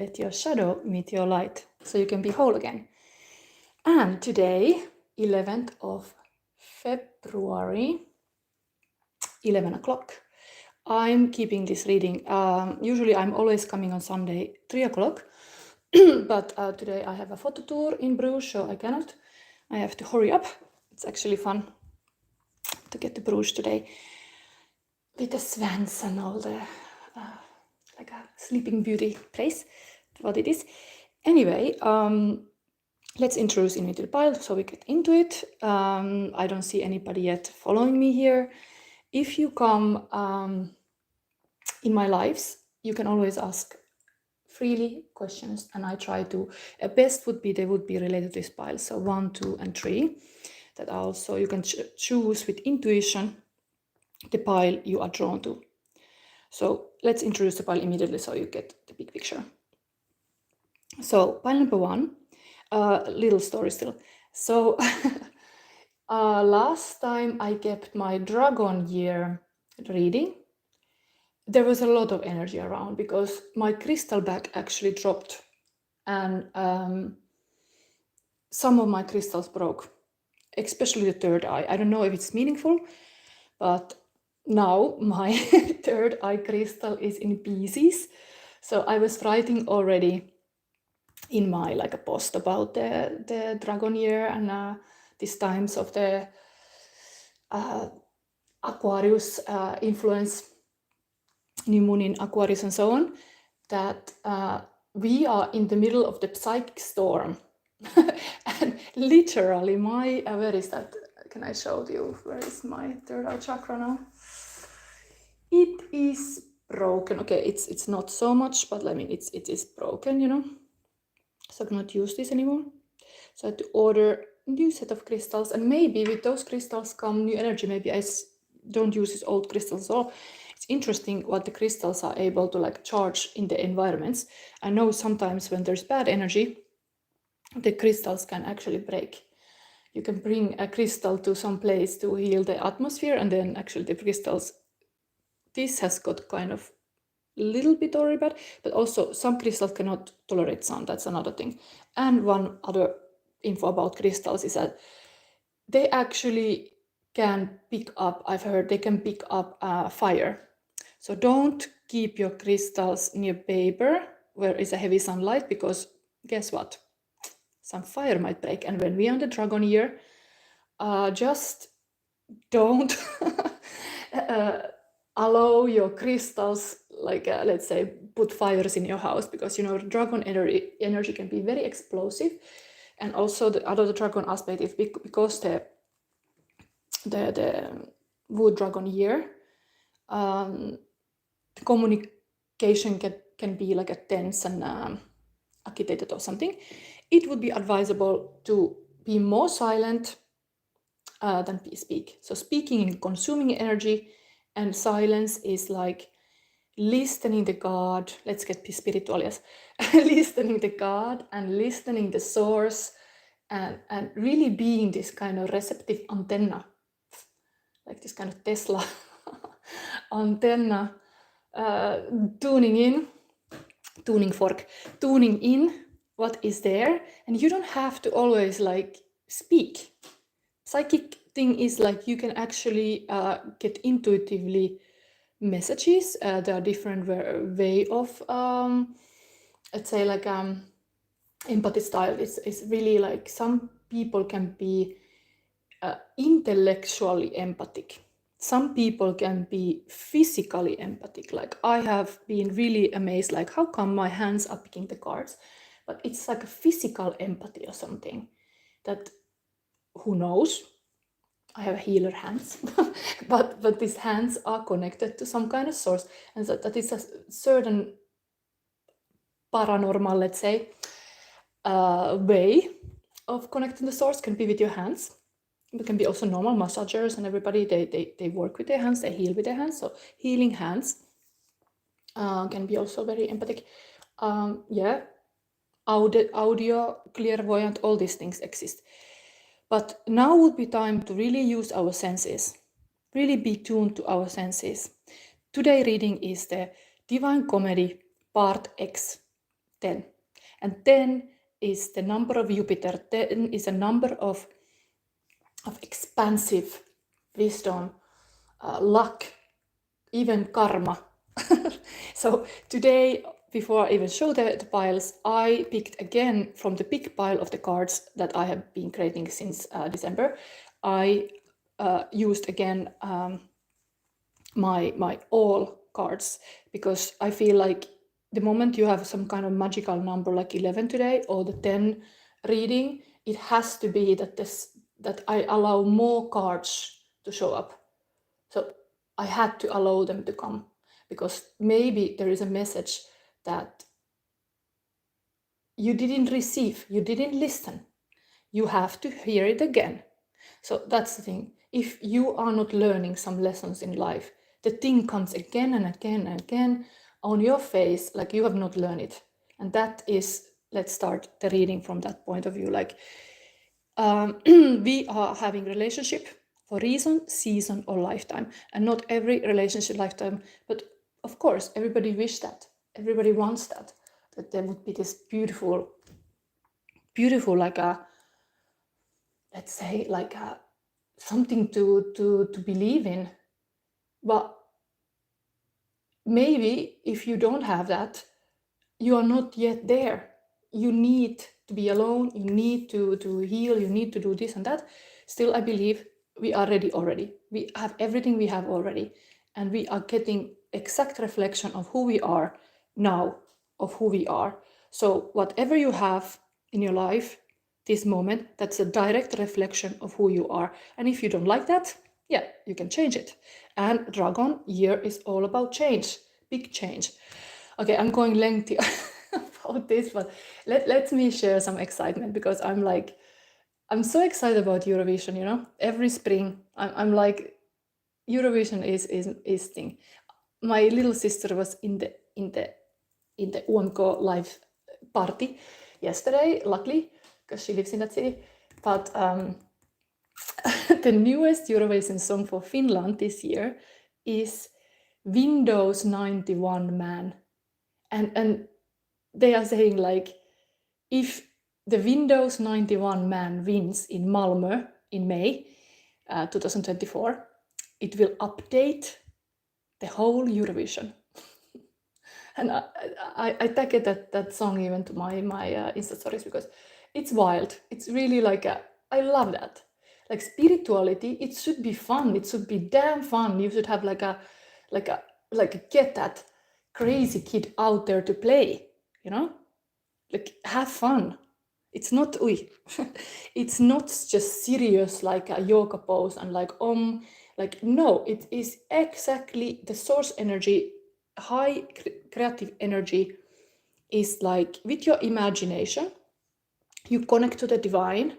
Let your shadow meet your light so you can be whole again. And today, 11th of February, 11 o'clock, I'm keeping this reading. Usually I'm always coming on Sunday, 3 o'clock, but today I have a photo tour in Bruges, so I cannot. I have to hurry up. It's actually fun to get to Bruges today with the swans and all the, like a sleeping beauty place, what it is. Anyway, let's introduce into the pile so we get into it. I don't see anybody yet following me here. If you come in my lives, you can always ask freely questions, and I try to, best would be they would be related to this pile, so 1, 2, and 3. That also you can choose with intuition the pile you are drawn to. So let's introduce the pile immediately so you get the big picture. So pile number 1, little story still. So last time I kept my dragon year reading, there was a lot of energy around because my crystal bag actually dropped, and some of my crystals broke, especially the third eye. I don't know if it's meaningful, but now my third eye crystal is in pieces. So I was writing already in my like a post about the dragon year and these times of the Aquarius influence, new moon in Aquarius and so on, that we are in the middle of the psychic storm. And literally my, where is that? Can I show you? Where is my third eye chakra now? It is broken. Okay, it's not so much, but I mean, it is broken, you know. So I cannot use this anymore. So I had to order a new set of crystals, and maybe with those crystals come new energy. Maybe I don't use these old crystals at all. It's interesting what the crystals are able to like charge in the environments. I know sometimes when there's bad energy, the crystals can actually break. You can bring a crystal to some place to heal the atmosphere, and then actually the crystals, this has got kind of a little bit already bad, but also some crystals cannot tolerate sun. That's another thing. And one other info about crystals is that they actually can pick up, I've heard they can pick up fire. So don't keep your crystals near paper where is a heavy sunlight, because guess what? Some fire might break. And when we are on the dragon year, just don't allow your crystals, like let's say, put fires in your house, because you know dragon energy can be very explosive. And also the other dragon aspect is because the wood dragon year, the communication can be like a tense and agitated or something. It would be advisable to be more silent than speak. So speaking is consuming energy, and silence is like listening the God. Let's get spiritual, yes. Listening the God and listening the source, and really being this kind of receptive antenna, like this kind of Tesla antenna, tuning in what is there. And you don't have to always like speak. Psychic thing is like you can actually get intuitively messages. There are different way of let's say like empathy style. It's really like some people can be intellectually empathic. Some people can be physically empathic. Like I have been really amazed, like how come my hands are picking the cards, but it's like a physical empathy or something that, who knows, I have healer hands, but these hands are connected to some kind of source, and that is a certain paranormal, let's say, way of connecting the source. Can be with your hands. It can be also normal massagers and everybody, they work with their hands, they heal with their hands. So healing hands can be also very empathic. Yeah, audio, clairvoyant, all these things exist. But now would be time to really use our senses, really be tuned to our senses. Today reading is the Divine Comedy Part X. 10. And 10 is the number of Jupiter. 10 is a number of expansive wisdom, luck, even karma. So today, before I even show the piles, I picked again from the big pile of the cards that I have been creating since December. I used again my all cards, because I feel like the moment you have some kind of magical number like 11 today, or the 10 reading, it has to be that I allow more cards to show up. So I had to allow them to come, because maybe there is a message that you didn't receive, you didn't listen. You have to hear it again. So that's the thing. If you are not learning some lessons in life, the thing comes again and again and again on your face, like you have not learned it. And that is, let's start the reading from that point of view. Like we are having relationship for reason, season, or lifetime. And not every relationship lifetime, but of course, everybody wish that. Everybody wants that there would be this beautiful, like a, let's say, like a something to believe in. But maybe if you don't have that, you are not yet there. You need to be alone, you need to heal, you need to do this and that. Still, I believe we are ready already. We have everything we have already, and we are getting exact reflection of who we are now, of who we are. So whatever you have in your life this moment, that's a direct reflection of who you are. And if you don't like that, yeah, you can change it. And Dragon year is all about change, big change. Okay, I'm going lengthy about this, but let me share some excitement, because I'm so excited about Eurovision, you know. Every spring, I'm like, Eurovision is thing. My little sister was in the UMK live party yesterday, luckily, because she lives in that city. But the newest Eurovision song for Finland this year is Windows 91 Man. And they are saying, like, if the Windows 91 Man wins in Malmö in May 2024, it will update the whole Eurovision. And I tagged that song even to my Insta stories, because it's wild. It's really like I love that. Like spirituality, it should be fun. It should be damn fun. You should have get that crazy kid out there to play, you know? Like have fun. It's not it's not just serious like a yoga pose and like like no, it is exactly the source energy. High creative energy is like with your imagination, you connect to the divine,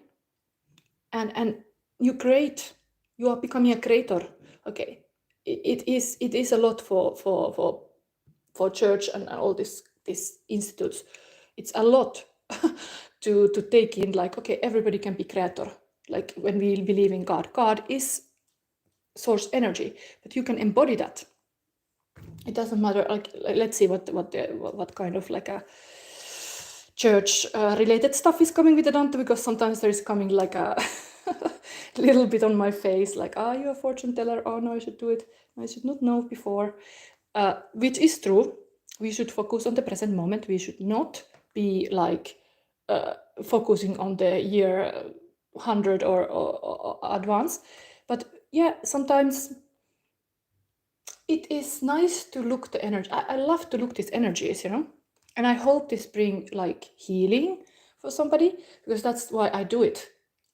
and you create. You are becoming a creator. Okay, it is a lot for church and all these institutes. It's a lot to take in. Like, okay, everybody can be creator. Like when we believe in God, God is source energy, but you can embody that. It doesn't matter. Like let's see what kind of like a church related stuff is coming with the Dante, because sometimes there is coming like a little bit on my face, like, are you a fortune teller? Oh no, I should do it. I should not know before, which is true. We should focus on the present moment. We should not be like focusing on the year 100 or advance. But yeah, sometimes it is nice to look the energy. I love to look these energies, you know, and I hope this bring like healing for somebody, because that's why I do it.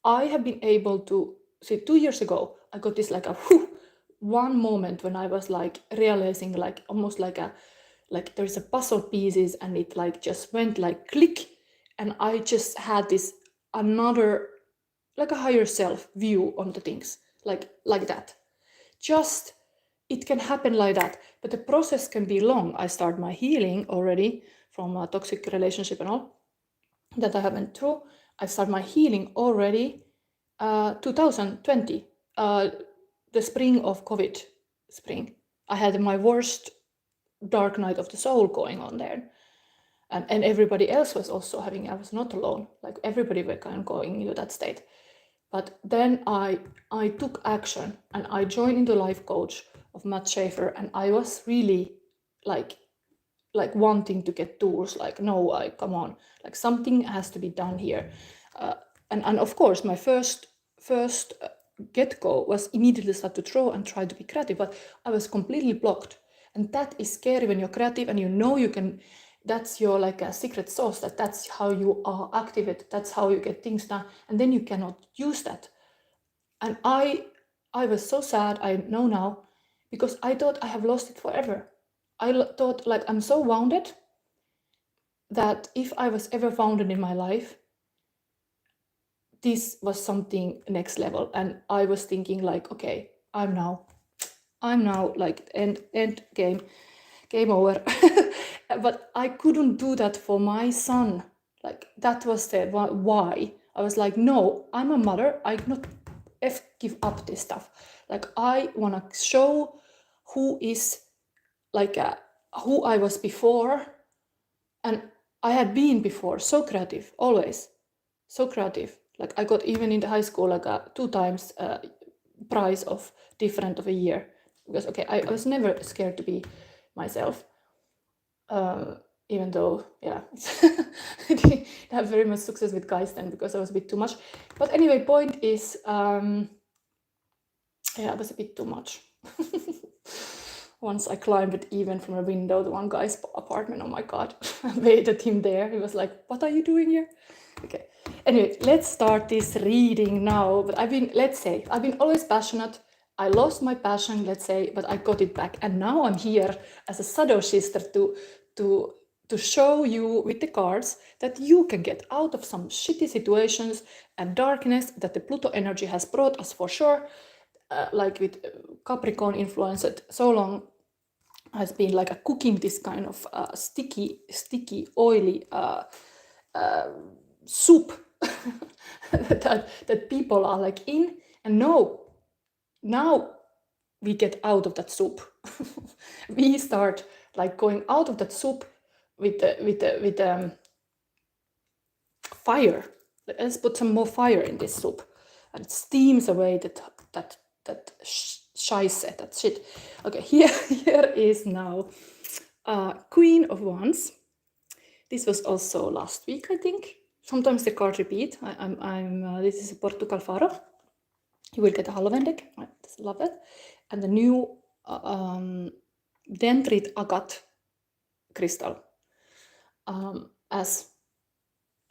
I have been able to see 2 years ago, I got this like a one moment when I was like realizing, like almost like there's a puzzle pieces, and it like just went like click, and I just had this another like a higher self view on the things, like that. Just it can happen like that, but the process can be long. I start my healing already from a toxic relationship and all that I went through. I start my healing already 2020, the spring of COVID spring. I had my worst dark night of the soul going on there. And everybody else was also having, I was not alone, like everybody were kind of going into that state. But then I took action and I joined into life coach of Matt Schaefer, and I was really like wanting to get tools, like, no, come on, like something has to be done here. And of course, my first get-go was immediately start to draw and try to be creative, but I was completely blocked. And that is scary when you're creative and you know you can, that's your like a secret sauce, that's how you are activated, that's how you get things done, and then you cannot use that. And I was so sad, I know now, because I thought I have lost it forever. I thought, like, I'm so wounded that if I was ever wounded in my life, this was something next level. And I was thinking like, okay, I'm now like end game over. But I couldn't do that for my son. Like, that was the why. I was like, no, I'm a mother, I cannot give up this stuff. Like, I want to show who is like who I was before. And I had been before so creative, always so creative. Like, I got even in the high school like 2 times prize of different of a year, because okay, I was never scared to be myself, even though I didn't have very much success with guys then because I was a bit too much. But anyway, point is I was a bit too much. Once I climbed it even from a window to one guy's apartment. Oh my god. I waited him there. He was like, what are you doing here? Okay, anyway, let's start this reading now. But I've been always passionate. I lost my passion, let's say, but I got it back, and now I'm here as a shadow sister to show you with the cards that you can get out of some shitty situations and darkness that the Pluto energy has brought us, for sure. Like with Capricorn influenced so long, has been like a cooking this kind of sticky, oily soup that people are like in, and now we get out of that soup. We start like going out of that soup with fire. Let's put some more fire in this soup, and it steams away that scheisse, that shit. Okay, here is now Queen of Wands. This was also last week, I think. Sometimes the card repeat. This is a Portugal Faro. You will get a Halloween deck. I just love it. And the new dendrite agate crystal as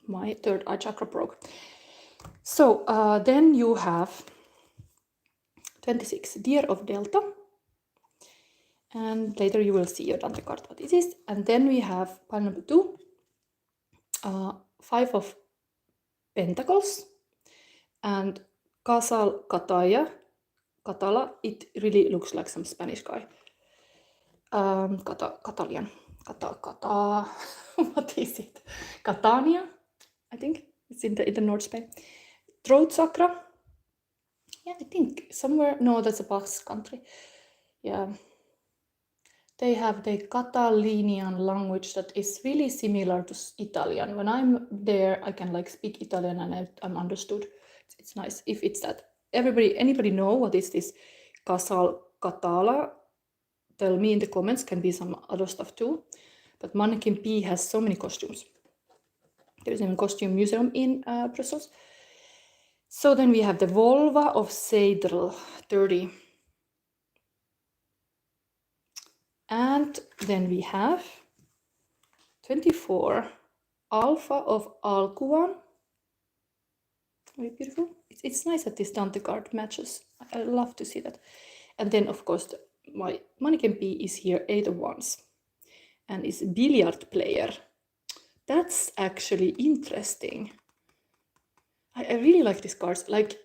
my third eye chakra broke. So then you have 26, Deer of Delta. And later you will see your Dante card, what it is. And then we have pile number 2, 5 of Pentacles, and Casal Catala. It really looks like some Spanish guy. Catalian. What is it? Catania, I think. It's in the North Spain. Throat chakra. Yeah, I think somewhere. No, that's a Basque country. Yeah. They have the Catalanian language that is really similar to Italian. When I'm there, I can like speak Italian and I'm understood. It's nice if it's that. Anybody know what is this Casal Catala? Tell me in the comments. Can be some other stuff too. But Mannequin P has so many costumes. There's even a costume museum in Brussels. So then we have the Volva of Seidel 30. And then we have 24, Alpha of Alcuan. Very beautiful. It's nice that this Dante card matches. I love to see that. And then, of course, my Mannequin P is here, 8 of Wands. And is billiard player. That's actually interesting. I really like these cards. Like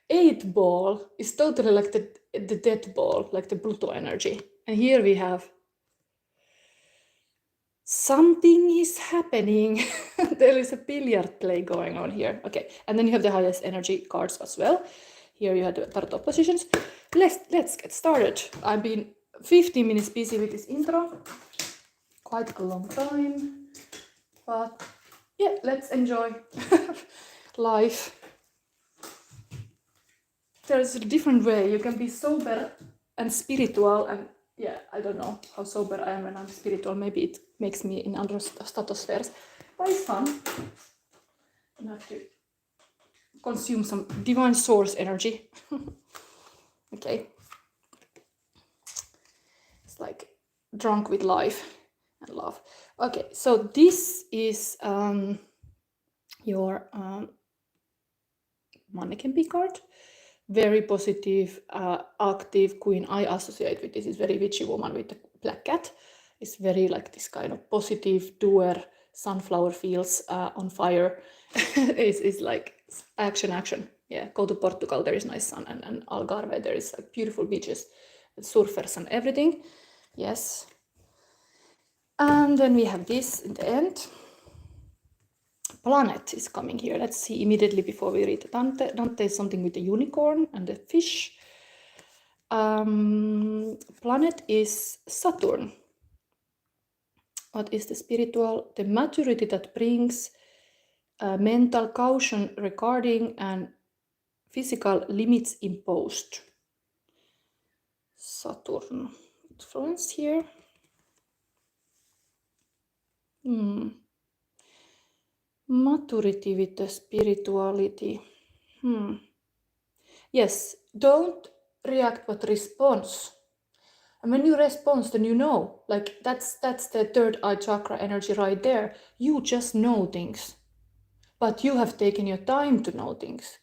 8 ball is totally like the dead ball, like the Pluto energy. And here we have something is happening. There is a billiard play going on here. Okay, and then you have the highest energy cards as well. Here you have the tarot positions. Let's get started. I've been 15 minutes busy with this intro. Quite a long time. But yeah, let's enjoy life. There's a different way. You can be sober and spiritual, and yeah, I don't know how sober I am when I'm spiritual. Maybe it makes me in other stratospheres, but it's fun. I have to consume some divine source energy. Okay. It's like drunk with life and love. Okay, so this is your mannequin card. Very positive, active queen. I associate with this is very witchy woman with the black cat. It's very like this kind of positive doer, sunflower fields on fire. It's like action. Yeah, go to Portugal, there is nice sun, and Algarve, there is like beautiful beaches, surfers and everything. Yes. And then we have this in the end. Planet is coming here. Let's see immediately before we read Dante. Dante is something with the unicorn and the fish. Planet is Saturn. What is the spiritual? The maturity that brings mental caution regarding and physical limits imposed. Saturn influence here. Maturity with the spirituality. Yes, don't react but response. And when you respond, then you know. Like that's the third eye chakra energy right there. You just know things. But you have taken your time to know things.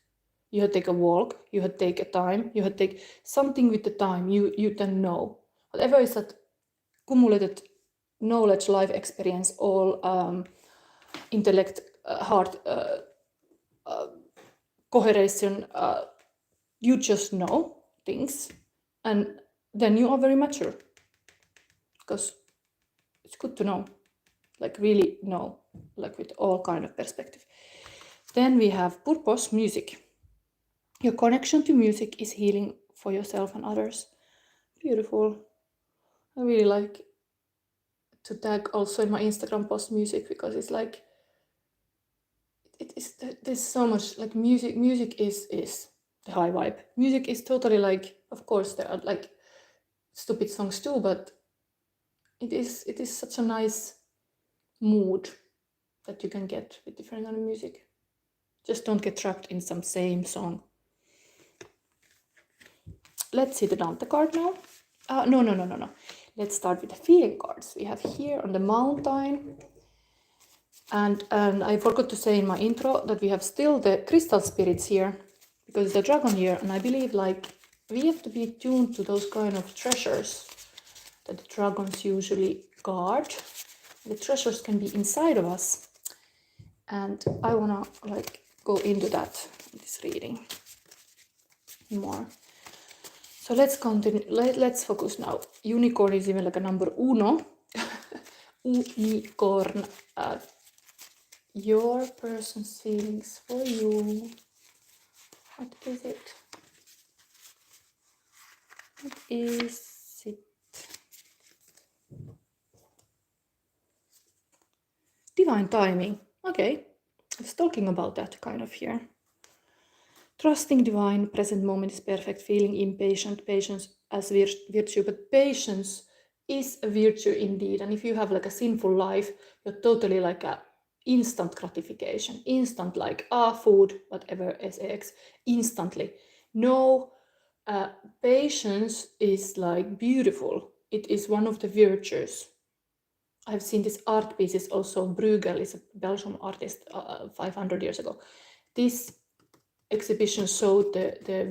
You have take a walk, you have take a time, you have take something with the time, you then know. Whatever is that cumulated knowledge, life experience, all intellect, heart, coheration, you just know things, and then you are very mature, because it's good to know, like really know, like with all kind of perspective. Then we have purpose, music. Your connection to music is healing for yourself and others. Beautiful. I really like to tag also in my Instagram post music, because it's like it is, there's so much like music is the high vibe. Music is totally like, of course there are like stupid songs too, but it is such a nice mood that you can get with different kind of music. Just don't get trapped in some same song. Let's see the Dante card now. No. Let's start with the feeling cards. We have here on the mountain, and I forgot to say in my intro that we have still the crystal spirits here, because the dragon here, and I believe like we have to be tuned to those kind of treasures that the dragons usually guard. The treasures can be inside of us, and I wanna like go into that in this reading more. So let's continue. Let's focus now. Unicorn is even like a number uno. Unicorn. Your person's feelings for you. What is it? What is it? Divine timing. Okay. I was talking about that kind of here. Trusting divine, present moment is perfect, feeling impatient, patience as virtue, but patience is a virtue indeed. And if you have like a sinful life, you're totally like a instant gratification, instant like food, whatever, sex, instantly. No, patience is like beautiful. It is one of the virtues. I've seen these art pieces also. Bruegel is a Belgian artist 500 years ago. This exhibition showed the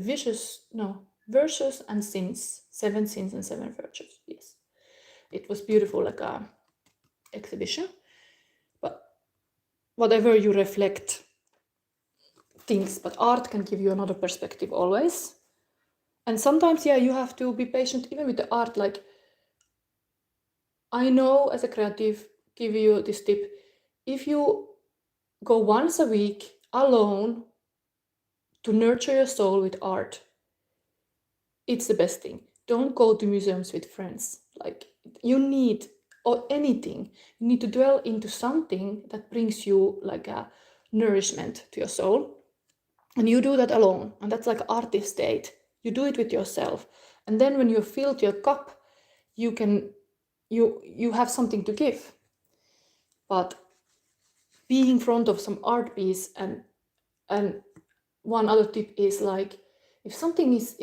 virtues and sins, 7 sins and 7 virtues. Yes, it was beautiful, like a exhibition. But whatever you reflect things, but art can give you another perspective always. And sometimes, yeah, you have to be patient even with the art. Like I know as a creative, give you this tip: if you go once a week alone to nurture your soul with art, it's the best thing. Don't go to museums with friends. Like you need or anything. You need to dwell into something that brings you like a nourishment to your soul. And you do that alone. And that's like artist state. You do it with yourself. And then when you filled your cup, you have something to give. But being in front of some art piece, and one other tip is like, if something is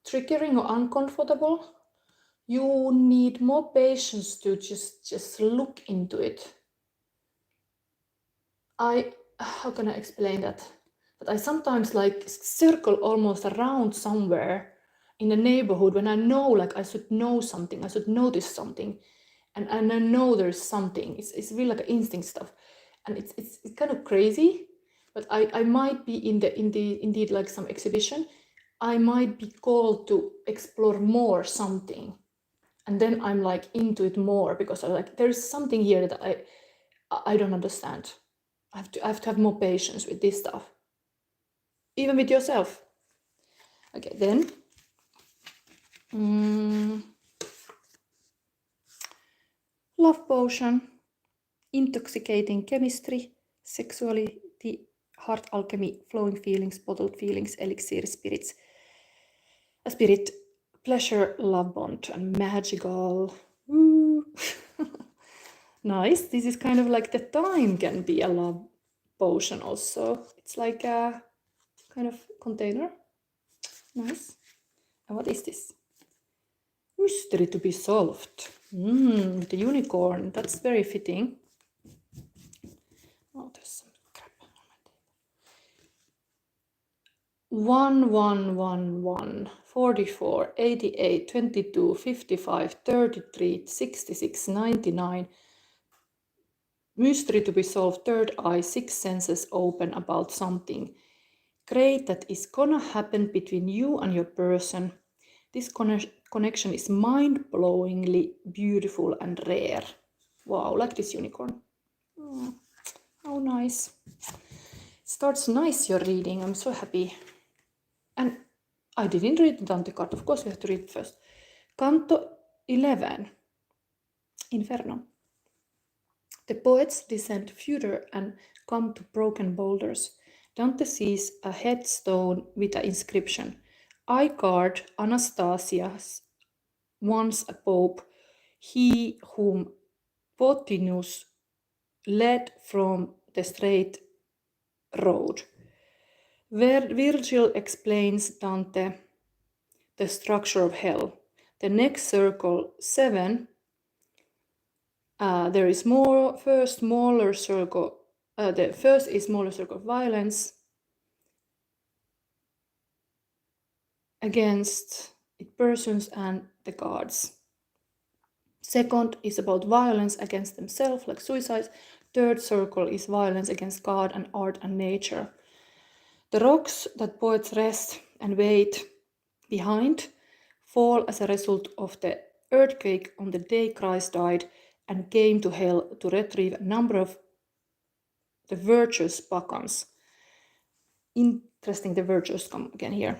triggering or uncomfortable, you need more patience to just look into it. How can I explain that? But I sometimes like circle almost around somewhere in the neighborhood when I know like I should know something, I should notice something, and I know there's something. It's really like instinct stuff, and it's kind of crazy. But I might be indeed like some exhibition. I might be called to explore more something, and then I'm like into it more because I'm like, there's something here that I don't understand. I have to have more patience with this stuff, even with yourself. Okay, then love potion, intoxicating chemistry, sexuality, heart alchemy, flowing feelings, bottled feelings, elixir, spirits, a spirit, pleasure, love bond, and magical. Nice. This is kind of like the time can be a love potion also. It's like a kind of container. Nice. And what is this? Mystery to be solved. With the unicorn. That's very fitting. Oh, there's some crap on my table. 1111 44 88 22 55 33 66 99. Mystery to be solved, third eye, six senses open about something great that is gonna happen between you and your person. This connection is mind-blowingly beautiful and rare. Wow, like this unicorn. Oh, how nice. It starts nice, your reading. I'm so happy. And I didn't read the Dante card. Of course, we have to read it first. Canto 11, Inferno. The poets descend further and come to broken boulders. Dante sees a headstone with an inscription. I guard Anastasius, once a pope, he whom Pothinus led from the straight road. Virgil explains Dante the structure of hell. The next circle, 7, there is more. First smaller circle. The first is smaller circle of violence against persons and the gods. Second is about violence against themselves, like suicide. Third circle is violence against God and art and nature. The rocks that poets rest and wait behind fall as a result of the earthquake on the day Christ died and came to hell to retrieve a number of the virtuous pagans. Interesting, the virtues come again here.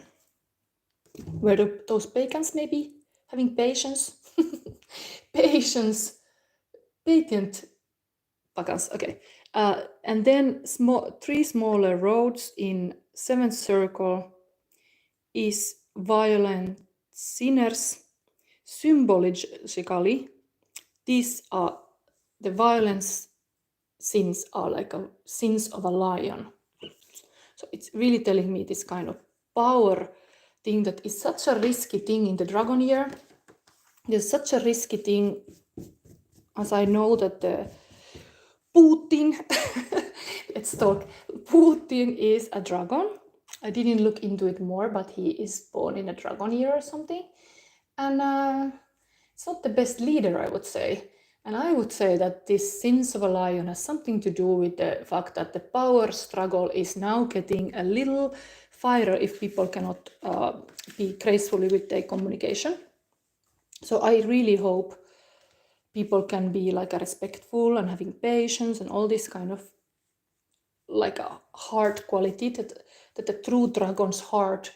Were those pagans maybe having patience? Patience, patent pagans, okay. And then 3 smaller roads in 7th circle is violent sinners. Symbolically, these are the violence sins are like sins of a lion. So it's really telling me this kind of power thing that is such a risky thing in the dragon year. There's such a risky thing, as I know that the Putin, let's talk. Putin is a dragon. I didn't look into it more, but he is born in a dragon year or something. And it's not the best leader, I would say. And I would say that this sins of a lion has something to do with the fact that the power struggle is now getting a little fiery if people cannot be gracefully with their communication. So I really hope people can be like a respectful and having patience and all this kind of like a heart quality, that the true dragon's heart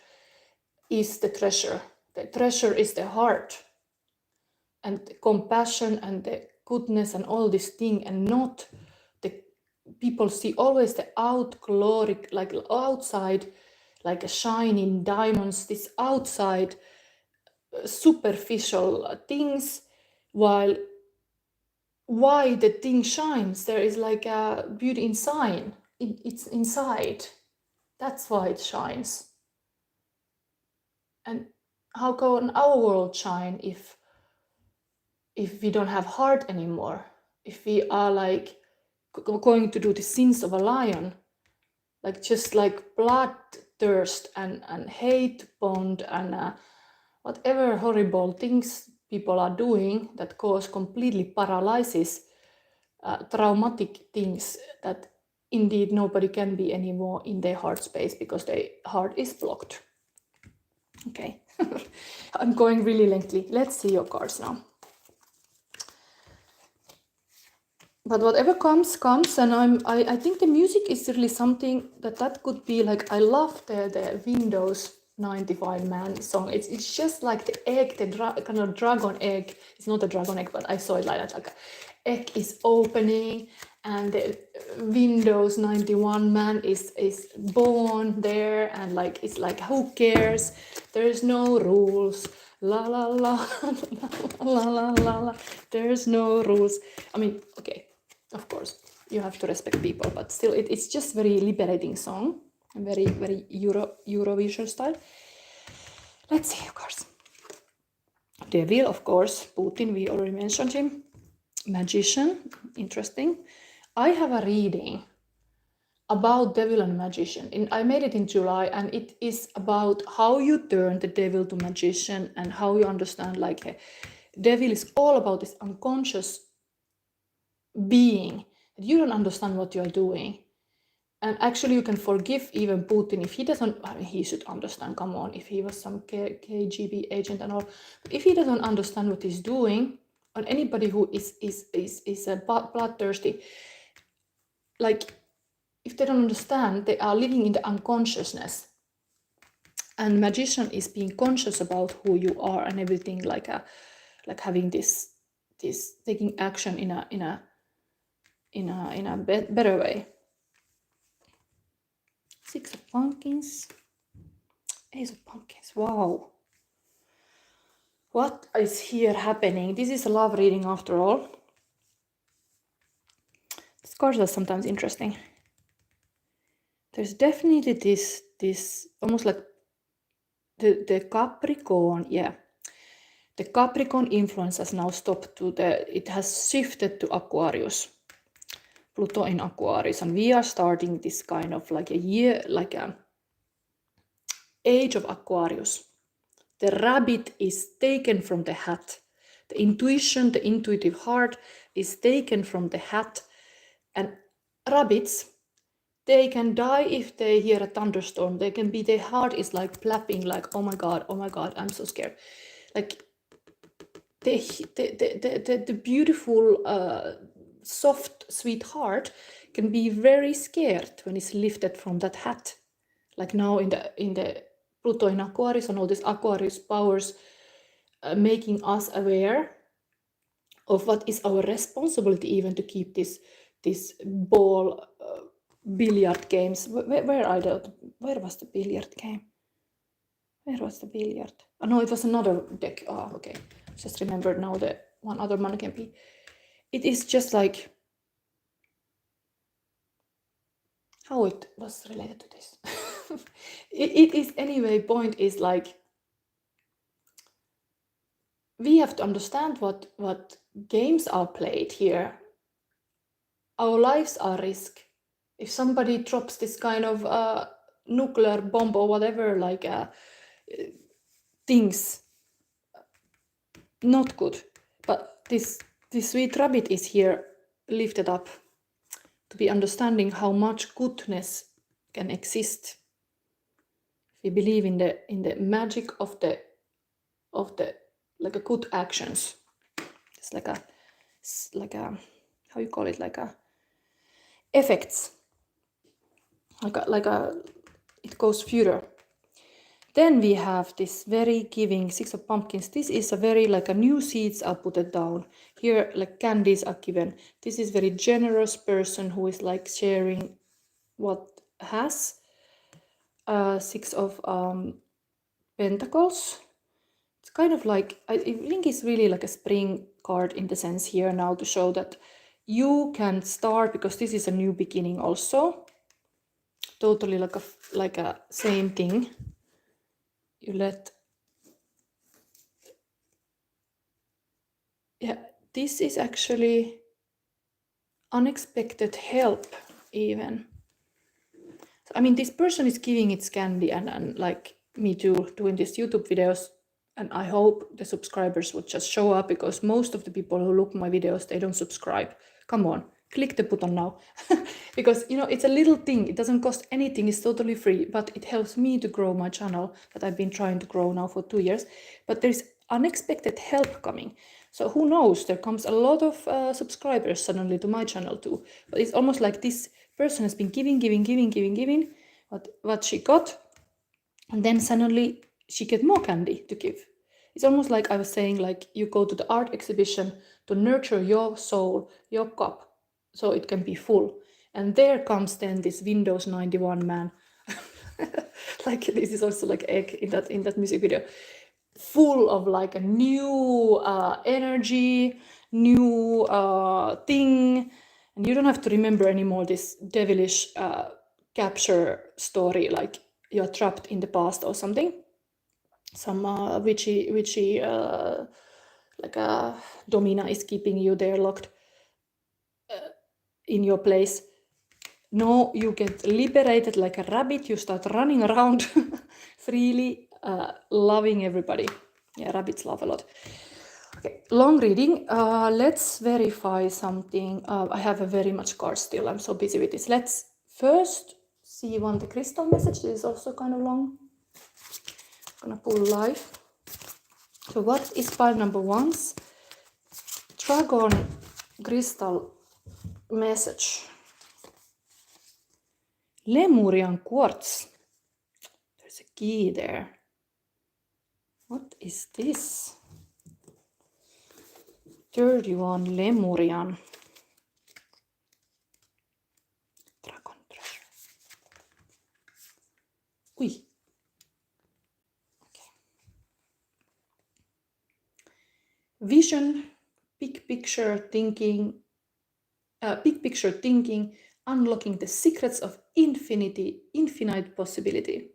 is the treasure. The treasure is the heart. and the compassion and the goodness and all this thing, and not the people see always the glory, like outside, like a shining diamonds, this outside superficial things, while why the thing shines, there is like a beauty inside. It's inside. That's why it shines. And how can our world shine if we don't have heart anymore? If we are like going to do the sins of a lion, like just like bloodthirst and hate bond and whatever horrible things people are doing that cause completely paralysis, traumatic things that indeed nobody can be anymore in their heart space because their heart is blocked. Okay, I'm going really lengthy. Let's see your cards now. But whatever comes, and I think the music is really something that could be like, I love the Windows 95 Man song. It's just like the egg, kind of dragon egg. It's not a dragon egg, but I saw it like that. Like egg is opening, and the Windows 91 Man is born there, and like it's like, who cares? There's no rules. La la la la la la la. There's no rules. I mean, okay. Of course, you have to respect people, but still, it's just very liberating song, very Eurovision style. Let's see, of course. Devil, of course. Putin, we already mentioned him. Magician, interesting. I have a reading about devil and magician. I made it in July, and it is about how you turn the devil to magician and how you understand, like, devil is all about this unconscious being that you don't understand what you are doing. And actually you can forgive even Putin if he doesn't. I mean, he should understand, come on, if he was some KGB agent and all. But if he doesn't understand what he's doing, or anybody who is bloodthirsty, like, if they don't understand, they are living in the unconsciousness. And magician is being conscious about who you are and everything, like having this taking action in a better way. Six of Pumpkins, Ace of Pumpkins. Wow, what is here happening? This is a love reading after all. These cards are sometimes interesting. There's definitely this almost like the Capricorn, yeah. The Capricorn influence has now stopped it has shifted to Aquarius. Pluto in Aquarius, and we are starting this kind of like a year, like a age of Aquarius. The rabbit is taken from the hat. The intuition, the intuitive heart is taken from the hat. And rabbits, they can die if they hear a thunderstorm. They can be, their heart is like flapping, like, oh my God, I'm so scared. Like the beautiful, soft, sweet heart can be very scared when it's lifted from that hat. Like now in the Pluto in Aquarius and all these Aquarius powers making us aware of what is our responsibility even to keep this ball billiard games. Where was the billiard game? Where was the billiard? Oh no, it was another deck. Oh, okay. Just remembered now the one other man can be. It is just like how it was related to this. it is anyway, point is like, we have to understand what games are played here. Our lives are risk. If somebody drops this kind of nuclear bomb or whatever, like things, not good. But this sweet rabbit is here lifted up to be understanding how much goodness can exist. We believe in the magic of the like a good actions. It's like a how you call it, like a effects, like a it goes further. Then we have this very giving 6 of pumpkins. This is a very like a new seeds are put it down. Here like candies are given. This is very generous person who is like sharing what has. 6 of pentacles. It's kind of like, I think it's really like a spring card in the sense here now to show that you can start, because this is a new beginning also. Totally like a same thing. You let, yeah, this is actually unexpected help even. So, I mean, this person is giving its candy and like me too, doing these YouTube videos. And I hope the subscribers would just show up, because most of the people who look my videos, they don't subscribe. Come on, click the button now. Because, you know, it's a little thing. It doesn't cost anything. It's totally free, but it helps me to grow my channel that I've been trying to grow now for 2 years. But there's unexpected help coming. So who knows, there comes a lot of subscribers suddenly to my channel too. But it's almost like this person has been giving what she got, and then suddenly she get more candy to give. It's almost like I was saying, like you go to the art exhibition to nurture your soul, your cup, so it can be full. And there comes then this Windows 91 man. Like this is also like egg in that music video, full of like a new energy, new thing. And you don't have to remember anymore this devilish capture story, like you're trapped in the past or something. Some witchy like a domina is keeping you there locked in your place. No, you get liberated like a rabbit. You start running around freely, loving everybody. Yeah, rabbits love a lot. Okay, long reading. Let's verify something. I have a very much cards still. I'm so busy with this. Let's first see the crystal message. This is also kind of long. I'm gonna pull live. So what is pile number 1's dragon crystal message? Lemurian quartz. There's a key there. What is this? 31 Lemurian. Dragon treasure. Ui. Okay. Vision, big picture thinking, unlocking the secrets of infinite possibility.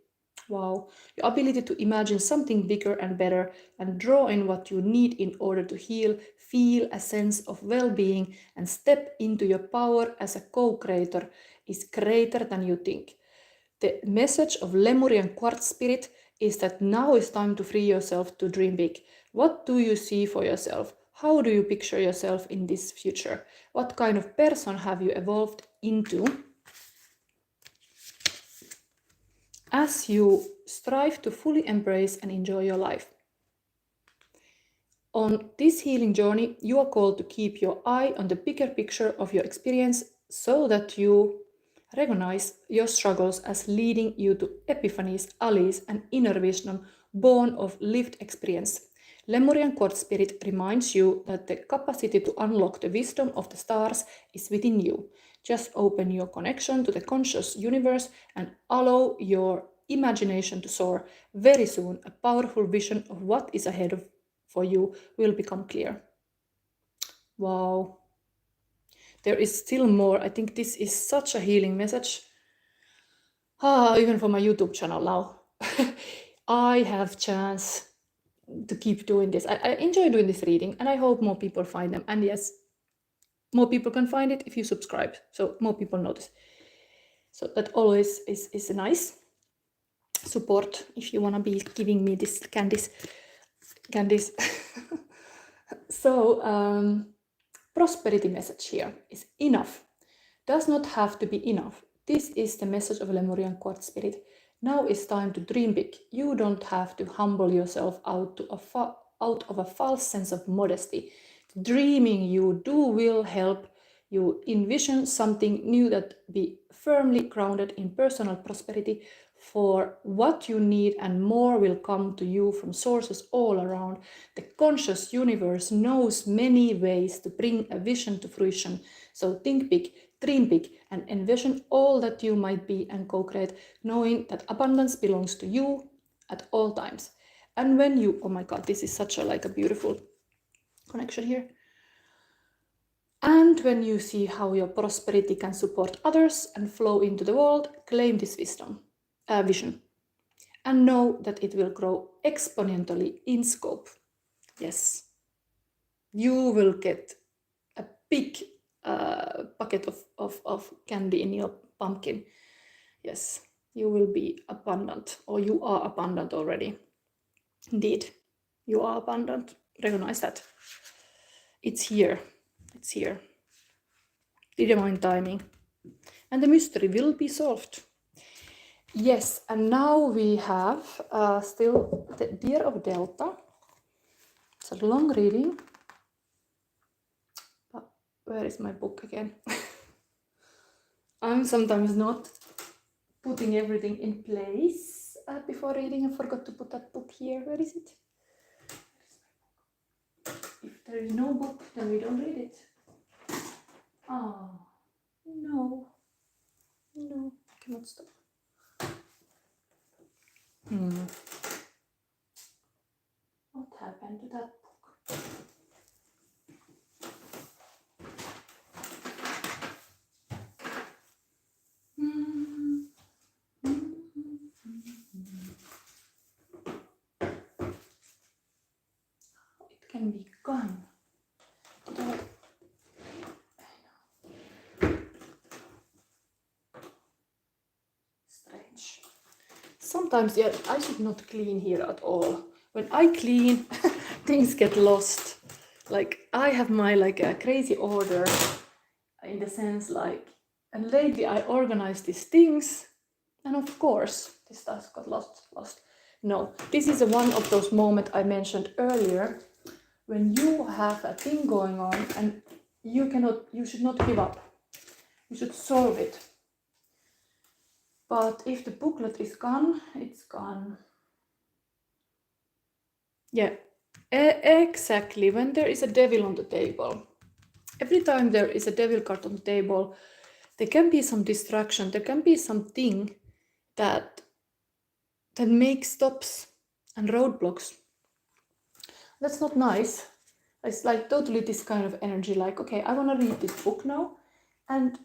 Wow, your ability to imagine something bigger and better and draw in what you need in order to heal, feel a sense of well-being and step into your power as a co-creator is greater than you think. The message of Lemurian quartz spirit is that now is time to free yourself to dream big. What do you see for yourself? How do you picture yourself in this future? What kind of person have you evolved into as you strive to fully embrace and enjoy your life? On this healing journey, you are called to keep your eye on the bigger picture of your experience so that you recognize your struggles as leading you to epiphanies, alleys, and inner wisdom born of lived experience. Lemurian quartz spirit reminds you that the capacity to unlock the wisdom of the stars is within you. Just open your connection to the conscious universe and allow your imagination to soar. Very soon, a powerful vision of what is ahead for you will become clear. Wow. There is still more. I think this is such a healing message. Even for my YouTube channel now. I have chance to keep doing this. I enjoy doing this reading, and I hope more people find them. And yes, more people can find it if you subscribe, so more people notice. So that always is a nice support if you want to be giving me this candies. So prosperity message here is enough. Does not have to be enough. This is the message of Lemurian quartz spirit. Now it's time to dream big. You don't have to humble yourself out of a false sense of modesty. Dreaming you do will help you envision something new that be firmly grounded in personal prosperity. for what you need, and more will come to you from sources all around. The conscious universe knows many ways to bring a vision to fruition. So think big, dream big, and envision all that you might be and co-create, knowing that abundance belongs to you at all times. And when you, oh my God, this is such a like a beautiful connection here. And when you see how your prosperity can support others and flow into the world, claim this vision, and know that it will grow exponentially in scope. Yes, you will get a big bucket of candy in your pumpkin. Yes, you will be abundant, or you are abundant already. Indeed, you are abundant. Recognize that. It's here. It's here. The divine timing. And the mystery will be solved. Yes, and now we have still the Deer of Delta. It's a long reading. But where is my book again? I'm sometimes not putting everything in place before reading. I forgot to put that book here. Where is it? If there is no book, then we don't read it. Oh, no. No, I cannot stop. What happened to that book? It can be gone. Strange. Sometimes, yeah, I should not clean here at all. When I clean, things get lost. Like, I have my like a crazy order in the sense like, and lately I organize these things, and of course this stuff got lost. No, this is one of those moments I mentioned earlier, when you have a thing going on and you should not give up. You should solve it. But if the booklet is gone, it's gone. Yeah, exactly. When there is a devil on the table, every time there is a devil card on the table, there can be some distraction. There can be something that makes stops and roadblocks. That's not nice. It's like totally this kind of energy, like, okay, I want to read this book now, and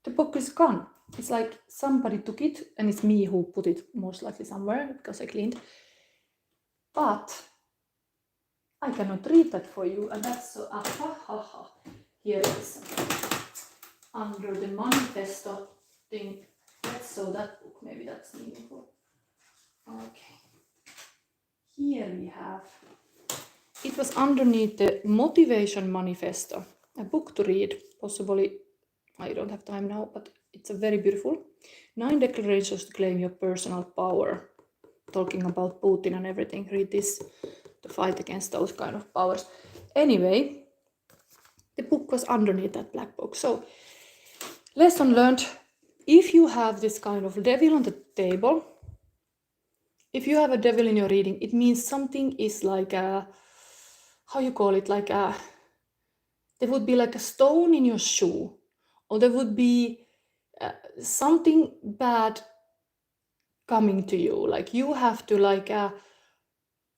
the book is gone. It's like somebody took it, and it's me who put it most likely somewhere because I cleaned. But I cannot read that for you, and that's so Here it is. Under the manifesto thing. Let's sew that book, maybe that's meaningful. Okay. Here we have, it was underneath the motivation manifesto, a book to read, possibly, I don't have time now, but it's a very beautiful 9 declarations to claim your personal power, talking about Putin and everything. Read this to fight against those kind of powers. Anyway, the book was underneath that black book. So, lesson learned, if you have this kind of devil on the table, if you have a devil in your reading, it means something is like a, how you call it, like a, there would be like a stone in your shoe, or there would be something bad coming to you. Like you have to like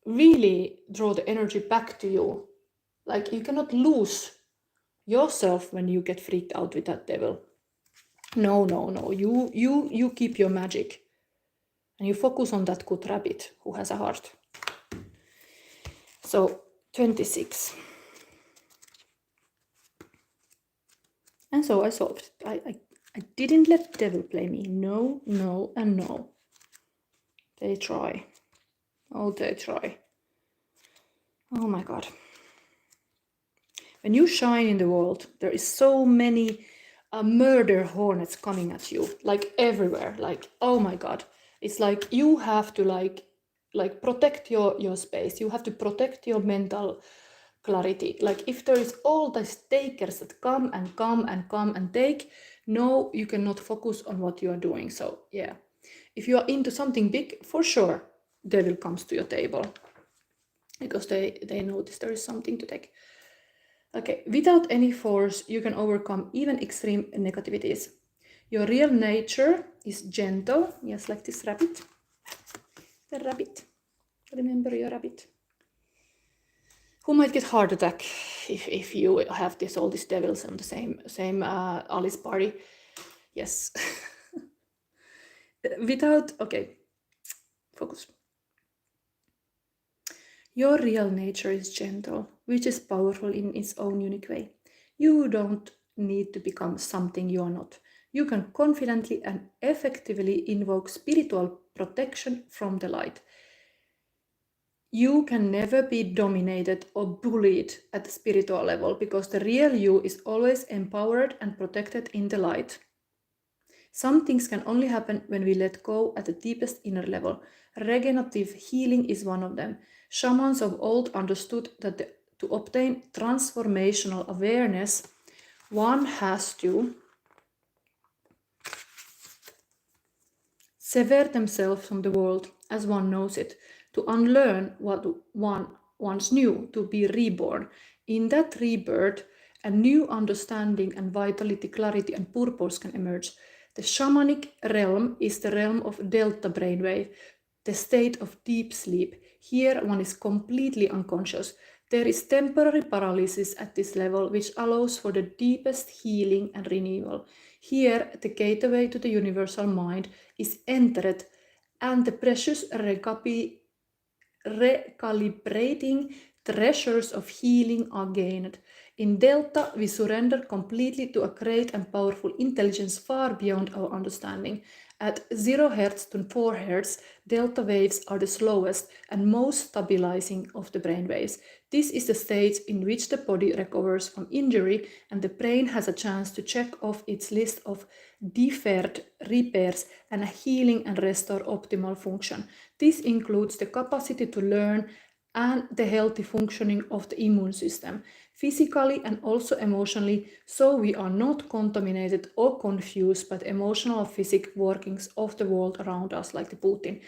really draw the energy back to you. Like you cannot lose yourself when you get freaked out with that devil. No. You keep your magic. And you focus on that good rabbit who has a heart. So, 26. And so I solved it. I didn't let the devil play me. No, and no. They try. Oh, they try. Oh my God. When you shine in the world, there is so many murder hornets coming at you. Like everywhere. Like, oh my God. It's like you have to like protect your space. You have to protect your mental clarity. Like if there is all these takers that come and take, no, you cannot focus on what you are doing. So yeah, If you are into something big, for sure, devil comes to your table because they notice there is something to take. Okay, without any force, you can overcome even extreme negativities. Your real nature is gentle, yes, like this rabbit. The rabbit. Remember your rabbit. Who might get heart attack if you have all these devils on the same Alice party. Yes. Okay, focus. Your real nature is gentle, which is powerful in its own unique way. You don't need to become something you are not. You can confidently and effectively invoke spiritual protection from the light. You can never be dominated or bullied at the spiritual level because the real you is always empowered and protected in the light. Some things can only happen when we let go at the deepest inner level. Regenerative healing is one of them. Shamans of old understood that to obtain transformational awareness, one has to sever themselves from the world as one knows it, to unlearn what one once knew, to be reborn. In that rebirth, a new understanding and vitality, clarity, and purpose can emerge. The shamanic realm is the realm of delta brainwave, the state of deep sleep. Here one is completely unconscious. There is temporary paralysis at this level, which allows for the deepest healing and renewal. Here, the gateway to the universal mind is entered, and the precious recalibrating treasures of healing are gained. In Delta, we surrender completely to a great and powerful intelligence far beyond our understanding. At 0 Hz to 4 Hz, delta waves are the slowest and most stabilizing of the brain waves. This is the stage in which the body recovers from injury and the brain has a chance to check off its list of deferred repairs and healing and restore optimal function. This includes the capacity to learn and the healthy functioning of the immune system, physically and also emotionally, so we are not contaminated or confused by the emotional or physical workings of the world around us, like the Putin.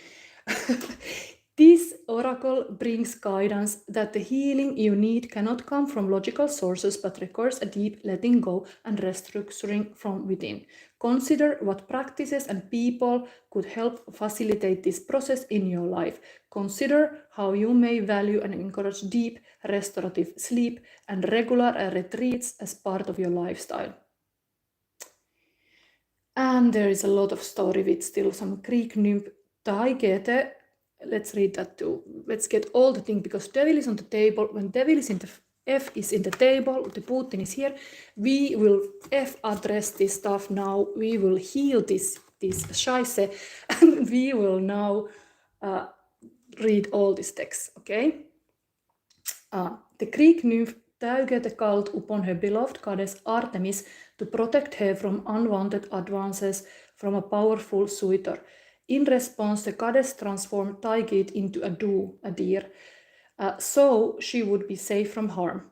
This oracle brings guidance that the healing you need cannot come from logical sources but requires a deep letting go and restructuring from within. Consider what practices and people could help facilitate this process in your life. Consider how you may value and encourage deep, restorative sleep and regular retreats as part of your lifestyle. And there is a lot of story with still some Greek nymph Taigete. Let's read that too. Let's get all the things, because devil is on the table. When devil is in the F is in the table, the Putin is here. We will F address this stuff now. We will heal this scheisse, and we will now read all these texts, okay? The Greek nymph Taigete called upon her beloved goddess Artemis to protect her from unwanted advances from a powerful suitor. In response, the goddess transformed Taigete into a deer, so she would be safe from harm.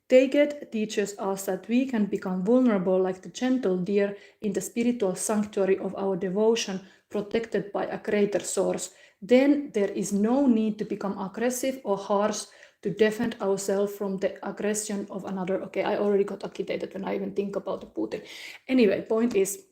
Taigete teaches us that we can become vulnerable like the gentle deer in the spiritual sanctuary of our devotion, protected by a greater source. Then there is no need to become aggressive or harsh to defend ourselves from the aggression of another. Okay, I already got agitated when I even think about the Putin. Anyway, point is,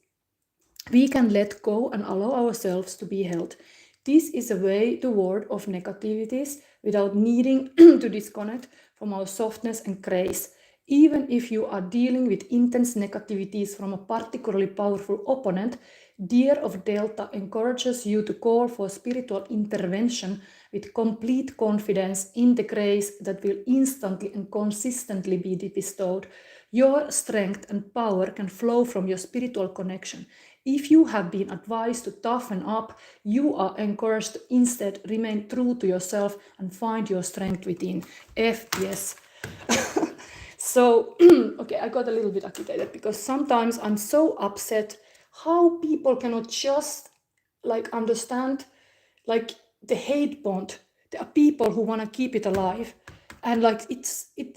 we can let go and allow ourselves to be held. This is a way toward of negativities without needing to disconnect from our softness and grace. Even if you are dealing with intense negativities from a particularly powerful opponent, Deer of Delta encourages you to call for spiritual intervention with complete confidence in the grace that will instantly and consistently be bestowed. Your strength and power can flow from your spiritual connection. If you have been advised to toughen up, you are encouraged to instead remain true to yourself and find your strength within. Yes. So, okay, I got a little bit agitated because sometimes I'm so upset how people cannot just understand the hate bond. There are people who want to keep it alive. And like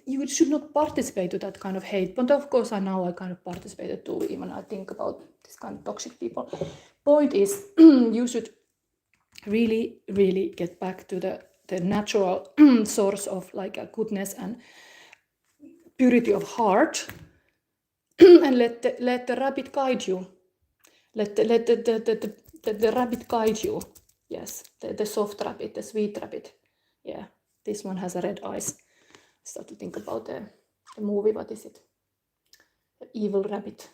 you should not participate to that kind of hate. But of course, I kind of participated too, even I think about this kind of toxic people. Point is, you should really, really get back to the natural source of like a goodness and purity of heart, and let the rabbit guide you. Let the rabbit guide you. Yes, the soft rabbit, the sweet rabbit. Yeah, this one has a red eyes. I start to think about the movie. What is it? The evil rabbit.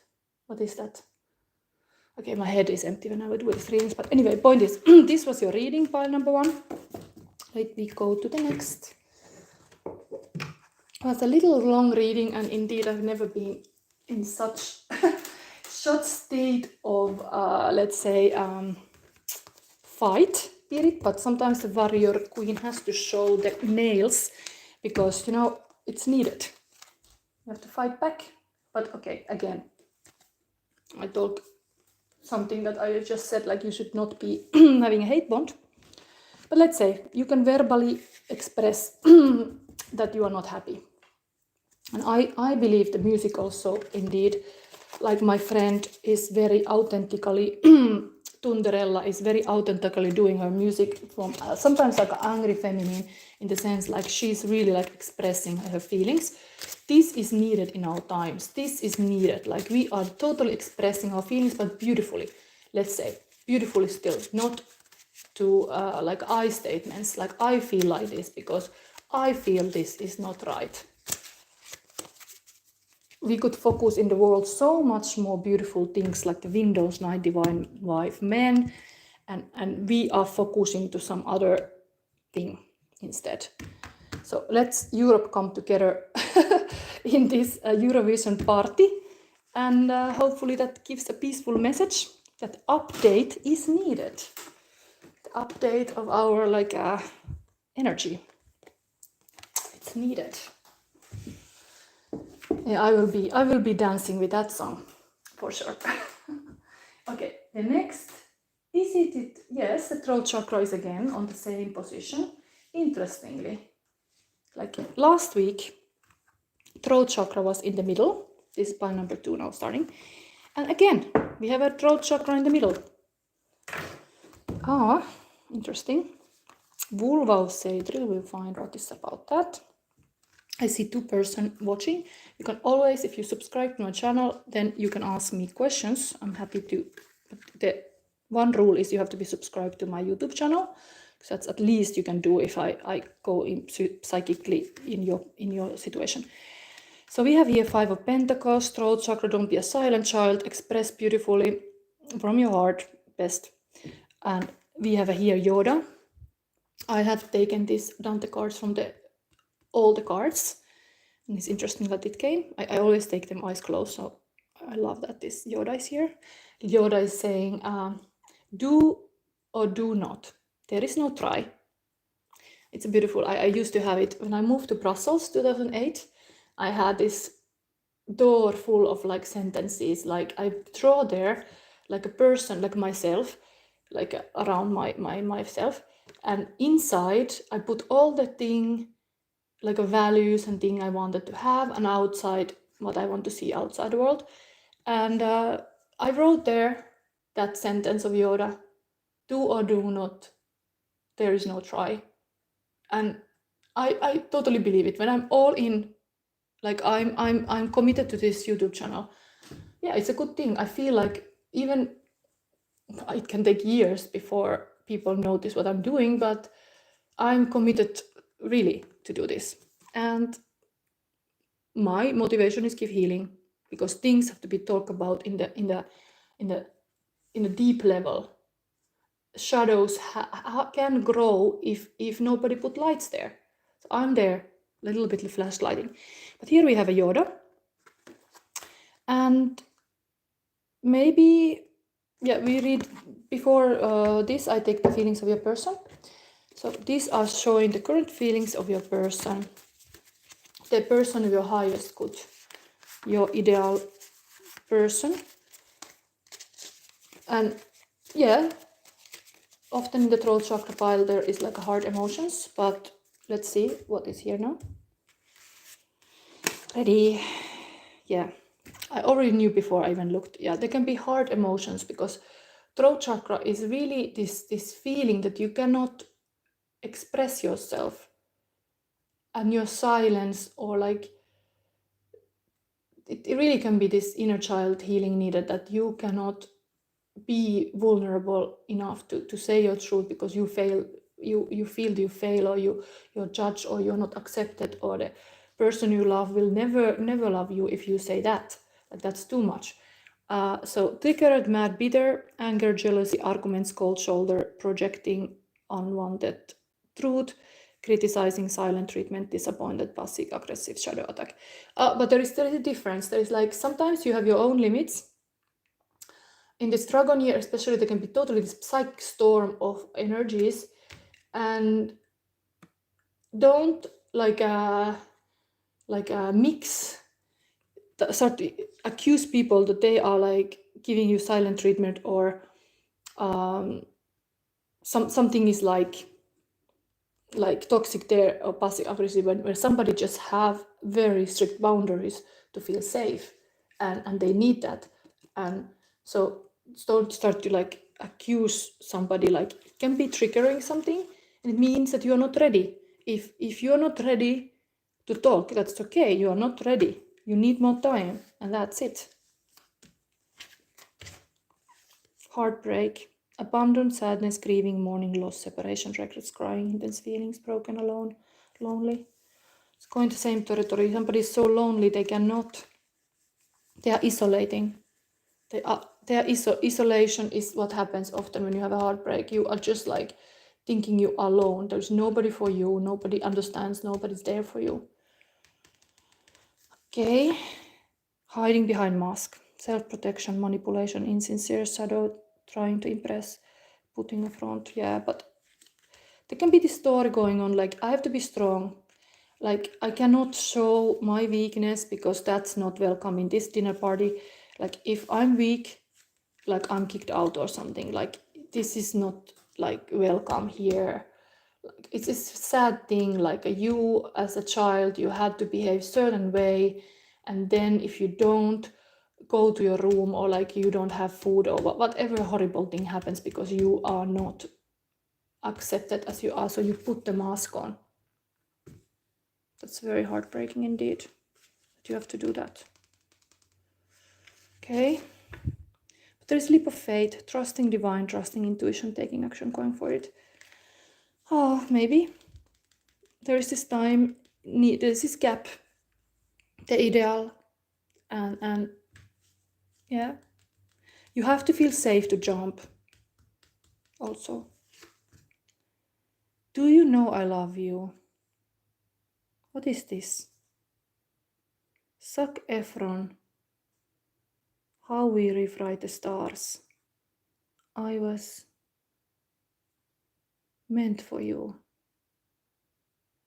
What is that? Okay, my head is empty when I would do these readings. But anyway, point is, this was your reading, pile number 1. Let me go to the next. It was a little long reading, and indeed I've never been in such state of, let's say, fight spirit, but sometimes the warrior queen has to show the nails because, you know, it's needed. You have to fight back. But okay, again, I talk something that I just said, like you should not be having a hate bond. But let's say you can verbally express that you are not happy. And I believe the music also, indeed, like my friend is very authentically, Tunderella is very authentically doing her music from sometimes like an angry feminine, in the sense like she's really like expressing her feelings. This is needed in our times. This is needed. Like we are totally expressing our feelings, but beautifully. Let's say beautifully still, not to like I statements, like I feel like this because I feel this is not right. We could focus in the world so much more beautiful things like the Windows 9 Divine Wife Men, and we are focusing to some other thing instead. So let's Europe come together in this Eurovision party, and hopefully that gives a peaceful message that update is needed. The update of our like energy. It's needed. Yeah, I will be dancing with that song for sure. Okay, the next is it? Yes, the throat chakra is again on the same position. Interestingly, like last week, throat chakra was in the middle. This is pile number 2 now starting, and again we have a throat chakra in the middle. Interesting. Vulvausseidri, we'll find what is about that. I see 2 person watching. You can always, if you subscribe to my channel, then you can ask me questions. I'm happy to. The one rule is you have to be subscribed to my YouTube channel, because that's at least you can do if I go in psychically in your situation. So we have here 5 of Pentacles, throat chakra. Don't be a silent child. Express beautifully from your heart, best. And we have here Yoda. I have taken this down the cards from all the cards, and it's interesting that it came. I always take them eyes closed, so I love that this Yoda is here. Yoda is saying, do or do not. There is no try. It's beautiful. I used to have it when I moved to Brussels 2008. I had this door full of like sentences, like I draw there like a person, like myself, like around myself, and inside I put all the thing, like a values and thing I wanted to have, and outside what I want to see outside the world. And I wrote there that sentence of Yoda: do or do not, there is no try. And I totally believe it. When I'm all in, like I'm committed to this YouTube channel. Yeah, it's a good thing. I feel like even it can take years before people notice what I'm doing, but I'm committed really to do this. And my motivation is give healing, because things have to be talked about in a deep level. Shadows can grow if nobody put lights there. So I'm there, a little bit of flashlighting. But here we have a Yoda, and maybe, yeah, we read before this. I take the feelings of your person. So these are showing the current feelings of your person, the person of your highest good, your ideal person. And yeah, often in the throat chakra pile there is like a hard emotions, but let's see what is here now. Ready? Yeah. I already knew before I even looked. Yeah, there can be hard emotions because throat chakra is really this feeling that you cannot express yourself, and your silence, or like it really can be this inner child healing needed, that you cannot be vulnerable enough to say your truth because you fail, you feel you fail, or you're judged, or you're not accepted, or the person you love will never love you if you say that. Like, that's too much. So triggered, mad, bitter, anger, jealousy, arguments, cold shoulder, projecting unwanted truth, criticizing, silent treatment, disappointed, passive aggressive, shadow attack. But there is a difference. There is like, sometimes you have your own limits. In this dragon year especially, there can be totally this psychic storm of energies, and don't mix, start to accuse people that they are like giving you silent treatment, or something is like toxic there, or passive aggressive, where somebody just have very strict boundaries to feel safe, and they need that. And so don't start to like accuse somebody. Like, it can be triggering something, and it means that you are not ready. If you're not ready to talk, that's okay. You are not ready, you need more time, and that's it. Heartbreak, abandon, sadness, grieving, mourning, loss, separation, regrets, crying, intense feelings, broken, alone, lonely. It's going to same territory. Somebody is so lonely they cannot. They are isolating. Isolation is what happens often when you have a heartbreak. You are just like thinking you are alone. There's nobody for you. Nobody understands. Nobody's there for you. Okay. Hiding behind mask. Self-protection, manipulation, insincere shadow, trying to impress, putting a front. Yeah, but there can be this story going on, like, I have to be strong. Like, I cannot show my weakness because that's not welcome in this dinner party. Like, if I'm weak, like, I'm kicked out or something. Like, this is not like welcome here. Like, it's a sad thing. Like, you as a child, you had to behave certain way, and then if you don't, go to your room, or like you don't have food, or whatever horrible thing happens because you are not accepted as you are, so you put the mask on. That's very heartbreaking indeed, that you have to do that. Okay. But there's leap of faith, trusting divine, trusting intuition, taking action, going for it. Oh, maybe there is this time, there's this gap, the ideal, and yeah, you have to feel safe to jump also. Do you know I love you? What is this? Zac Efron. How we rewrite the stars. I was meant for you.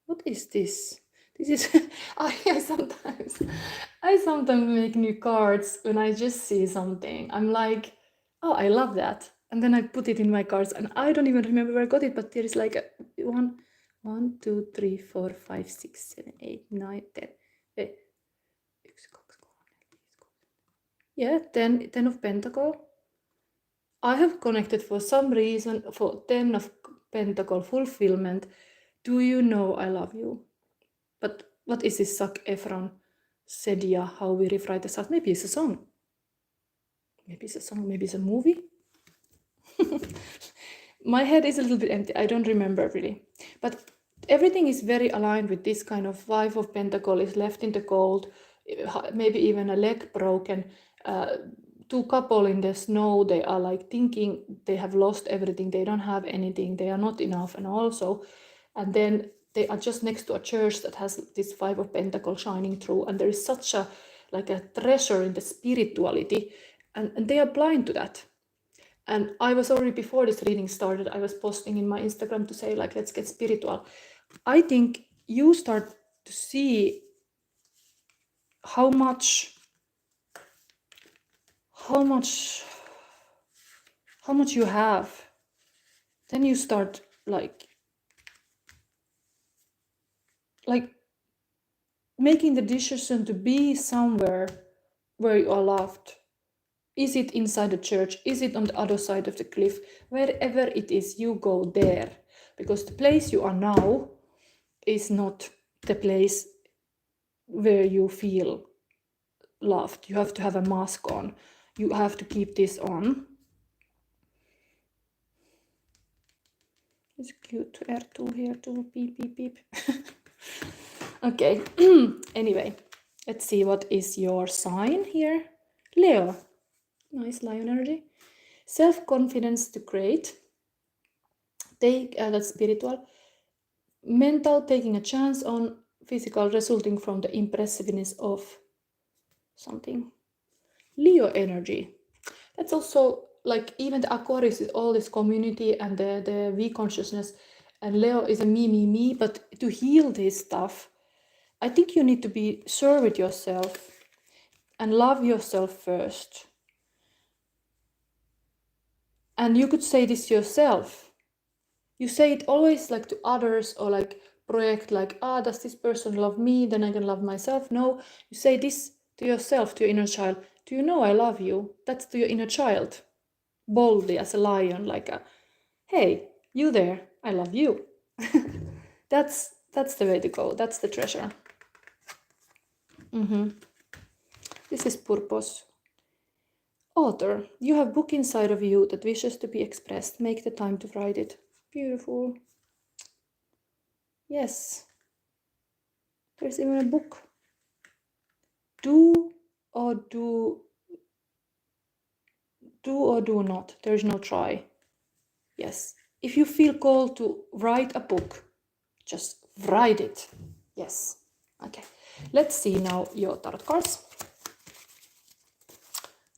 What is this? This is I sometimes make new cards when I just see something. I'm like, oh, I love that. And then I put it in my cards, and I don't even remember where I got it, but there is like 1, 2, 3, 4, 5, 6, 7, 8, 9, 10. Yeah, 10 of Pentacle. I have connected for some reason for 10 of Pentacle fulfillment. Do you know I love you? But what is this Zac Efron, Sedia, how we rewrite the stars? Maybe it's a song. Maybe it's a song, maybe it's a movie. My head is a little bit empty. I don't remember really. But everything is very aligned with this kind of 5 of Pentacle is left in the cold, maybe even a leg broken. 2 couple in the snow, they are like thinking they have lost everything, they don't have anything, they are not enough, and also, and then they are just next to a church that has this 5 of Pentacle shining through, and there is such a like a treasure in the spirituality, and they are blind to that. And I was already, before this reading started, I was posting in my Instagram to say, like, let's get spiritual. I think you start to see how much you have. Then you start, like making the decision to be somewhere where you are loved. Is it inside the church? Is it on the other side of the cliff? Wherever it is, you go there. Because the place you are now is not the place where you feel loved. You have to have a mask on. You have to keep this on. It's cute R2 here too. Beep, beep, beep. Okay. Anyway, let's see what is your sign here. Leo. Nice lion energy. Self-confidence to create. Take that's spiritual. Mental, taking a chance on. Physical, resulting from the impressiveness of something. Leo energy. That's also like even the Aquarius is all this community and the we consciousness, and Leo is a me, but to heal this stuff, I think you need to be sure with yourself and love yourself first. And you could say this yourself. You say it always like to others or like project like, does this person love me? Then I can love myself. No, you say this to yourself, to your inner child. Do you know I love you? That's to your inner child. Boldly as a lion, like a, hey, you there, I love you. That's the way to go. That's the treasure. This is purpose. Author, you have book inside of you that wishes to be expressed. Make the time to write it. Beautiful. Yes. There's even a book. Do or do not. There's no try. Yes. If you feel called to write a book, just write it. Yes. Okay. Let's see now your tarot cards.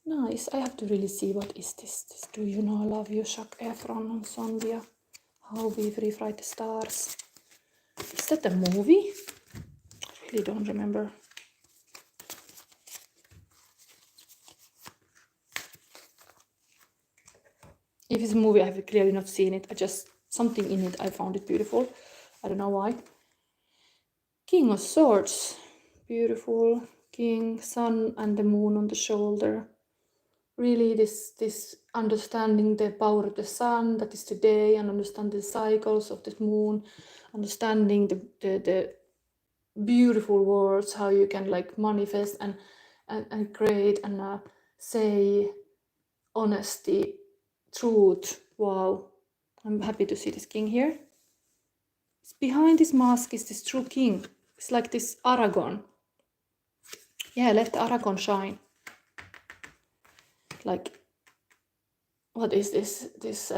Nice. I have to really see what is this. Do you know I love you, Jacques Efron and Sonvia? How we rewrite the stars. Is that a movie? I really don't remember. If it's a movie, I have clearly not seen it. I just, something in it, I found it beautiful. I don't know why. King of Swords. Beautiful. King, sun and the moon on the shoulder. Really this understanding the power of the sun that is today, and understand the cycles of the moon, understanding the beautiful words, how you can like manifest and create and say honesty, truth. Wow, I'm happy to see this king here. Behind this mask is this true king. It's like this Aragon. Yeah, let the Aragon shine. Like, what is this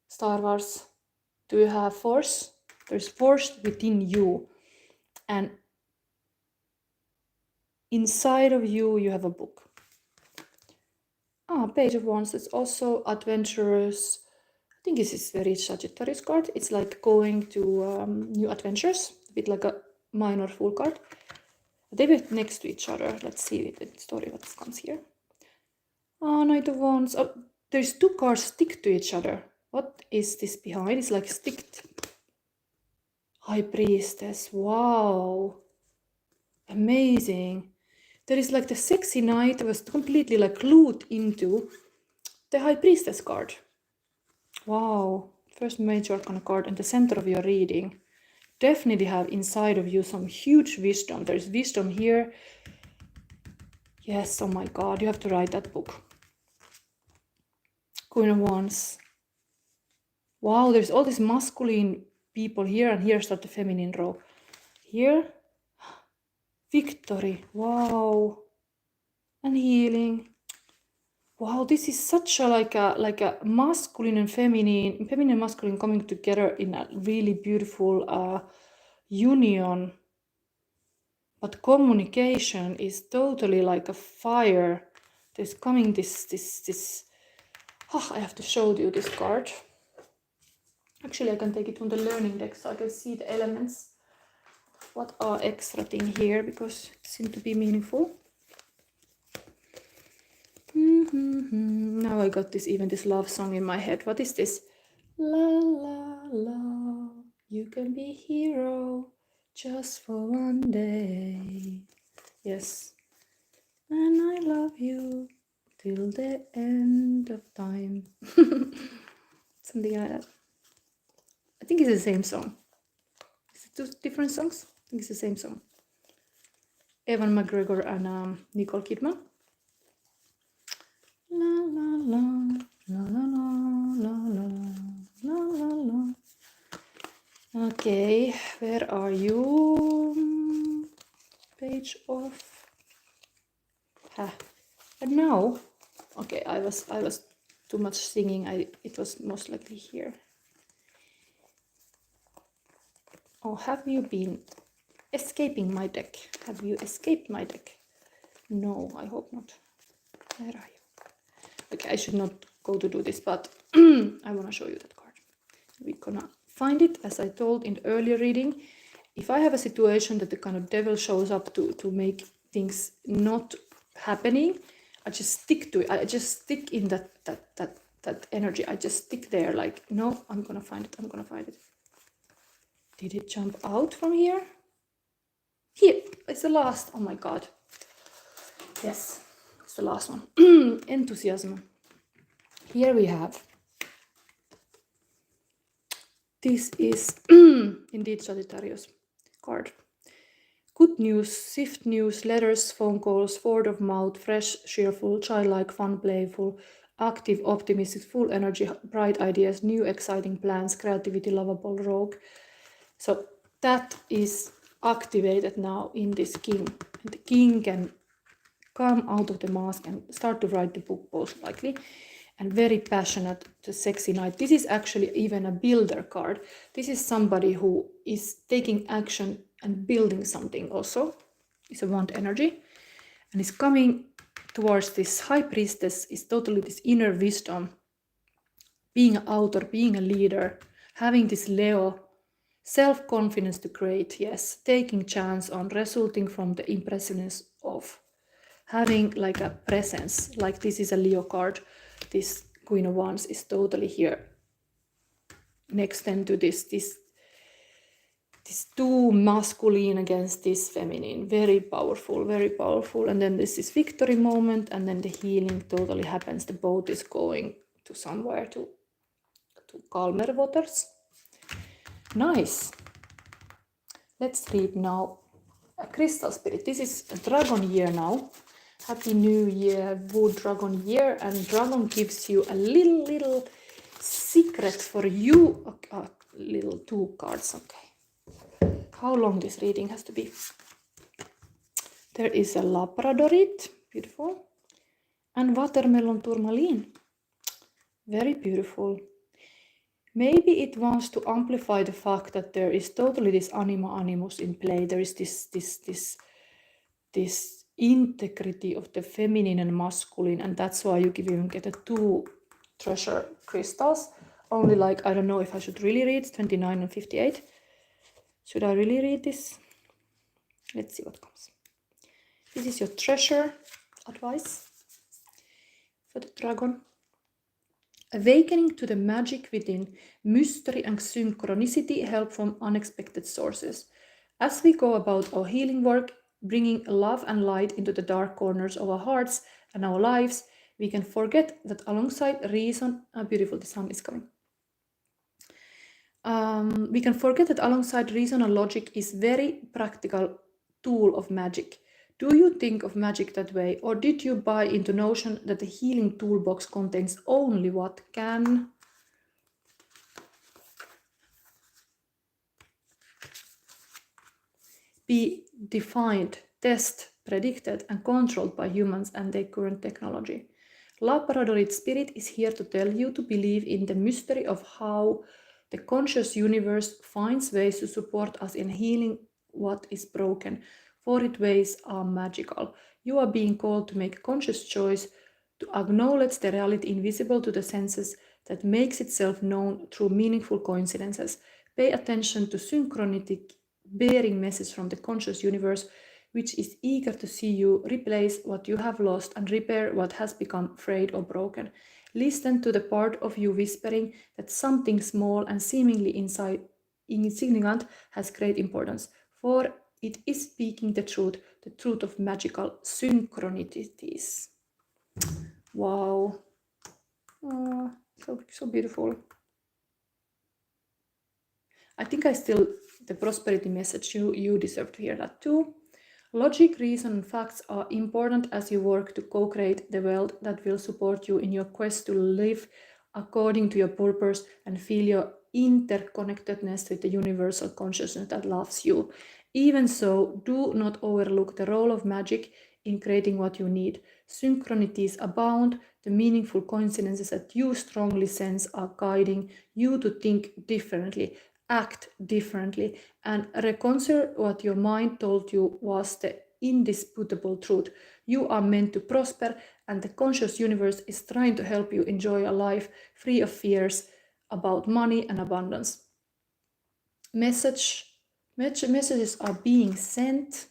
Star Wars? Do you have force? There's force within you, and inside of you you have a book. Page of Wands. It's also adventurous. I think this is very Sagittarius card. It's like going to new adventures, a bit like a minor Fool card. They were next to each other. Let's see the story what comes here. Knight of Wands. Oh, there's two cards stick to each other. What is this behind? It's like sticked. High Priestess. Wow. Amazing. There is like the sexy knight was completely like glued into the High Priestess card. Wow. First major arcana card in the center of your reading. Definitely have inside of you some huge wisdom. There's wisdom here. Yes, oh my god, you have to write that book. Queen of Wands. Wow, there's all these masculine people here, and here's the feminine row. Here, victory. Wow, and healing. Wow, this is such a like a masculine and feminine and masculine coming together in a really beautiful union. But communication is totally like a fire. There's coming this. I have to show you this card. Actually, I can take it from the learning deck so I can see the elements. What are extra thing here, because it seems to be meaningful. Now I got this love song in my head. What is this? La la la, you can be hero. just for one day. Yes. And I love you till the end of time. Something like that. I think it's the same song. Is it two different songs? I think it's the same song. Evan McGregor and Nicole Kidman. La la la la la la la la la la. Okay, where are you? Page off. And now, okay, I was too much singing. It was most likely here. Oh, have you been escaping my deck? Have you escaped my deck? No, I hope not. Where are you? Okay, I should not go to do this, but I want to show you that card. We're gonna find it, as I told in the earlier reading. If I have a situation that the kind of devil shows up to make things not happening, I just stick to it. I just stick in that energy. I just stick there like, no, I'm gonna find it. I'm gonna find it. Did it jump out from here? Here, it's the last. Oh my God. Yes, it's the last one. Enthusiasm. Here we have. This is indeed Sagittarius card. Good news, swift news, letters, phone calls, word of mouth, fresh, cheerful, childlike, fun, playful, active, optimistic, full energy, bright ideas, new exciting plans, creativity, lovable, rogue. So that is activated now in this king. And the king can come out of the mask and start to write the book most likely. And very passionate, the sexy knight. This is actually even a builder card. This is somebody who is taking action and building something also. It's a wand energy. And is coming towards this high priestess, is totally this inner wisdom. Being an author, being a leader, having this Leo self-confidence to create, yes. Taking chance on, resulting from the impressiveness of having like a presence. Like this is a Leo card. This Queen of Wands is totally here next then to this too masculine against this feminine. Very powerful, very powerful. And then this is victory moment, and then the healing totally happens. The boat is going to somewhere to calmer waters. Nice. Let's read now a crystal spirit. This is a dragon year now. Happy New Year, Wood Dragon year, and dragon gives you a little secret for you. Little 2 cards, okay. How long this reading has to be? There is a Labradorit, beautiful, and watermelon tourmaline, very beautiful. Maybe it wants to amplify the fact that there is totally this anima animus in play. There is this integrity of the feminine and masculine, and that's why you even get a 2 treasure crystals. Only like, I don't know if I should really read 29 and 58. Should I really read this? Let's see what comes. This is your treasure advice for the dragon. Awakening to the magic within, mystery and synchronicity help from unexpected sources. As we go about our healing work, bringing love and light into the dark corners of our hearts and our lives, we can forget that alongside reason, beautiful, the sun is coming. We can forget that alongside reason and logic is very practical tool of magic. Do you think of magic that way, or did you buy into notion that the healing toolbox contains only what can be defined, tested, predicted, and controlled by humans and their current technology? Labradorit Spirit is here to tell you to believe in the mystery of how the conscious universe finds ways to support us in healing what is broken, for its ways are magical. You are being called to make a conscious choice to acknowledge the reality invisible to the senses that makes itself known through meaningful coincidences. Pay attention to synchronicity, bearing message from the conscious universe, which is eager to see you replace what you have lost and repair what has become frayed or broken. Listen to the part of you whispering that something small and seemingly insignificant has great importance. for it is speaking the truth of magical synchronicities. Wow. Oh, so beautiful. I think the prosperity message, you deserve to hear that too. Logic, reason, and facts are important as you work to co-create the world that will support you in your quest to live according to your purpose and feel your interconnectedness with the universal consciousness that loves you. Even so, do not overlook the role of magic in creating what you need. Synchronicities abound, the meaningful coincidences that you strongly sense are guiding you to think differently, act differently, and reconsider what your mind told you was the indisputable truth. You are meant to prosper, and the conscious universe is trying to help you enjoy a life free of fears about money and abundance. Messages are being sent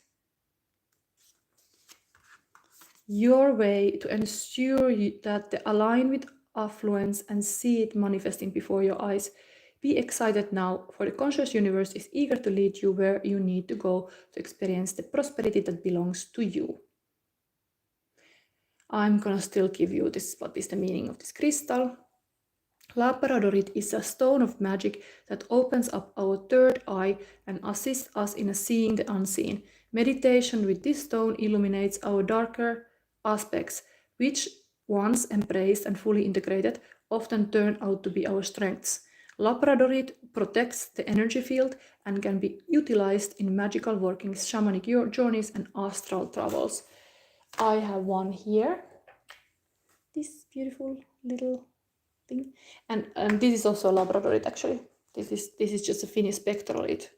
your way to ensure that they align with affluence and see it manifesting before your eyes. Be excited now, for the conscious universe is eager to lead you where you need to go to experience the prosperity that belongs to you. I'm gonna still give you this, what is the meaning of this crystal. Labradorite is a stone of magic that opens up our third eye and assists us in seeing the unseen. Meditation with this stone illuminates our darker aspects, which, once embraced and fully integrated, often turn out to be our strengths. Labradorite protects the energy field and can be utilized in magical workings, shamanic journeys, and astral travels. I have one here. This beautiful little thing. And this is also labradorite actually. This is just a Finnish spectralite,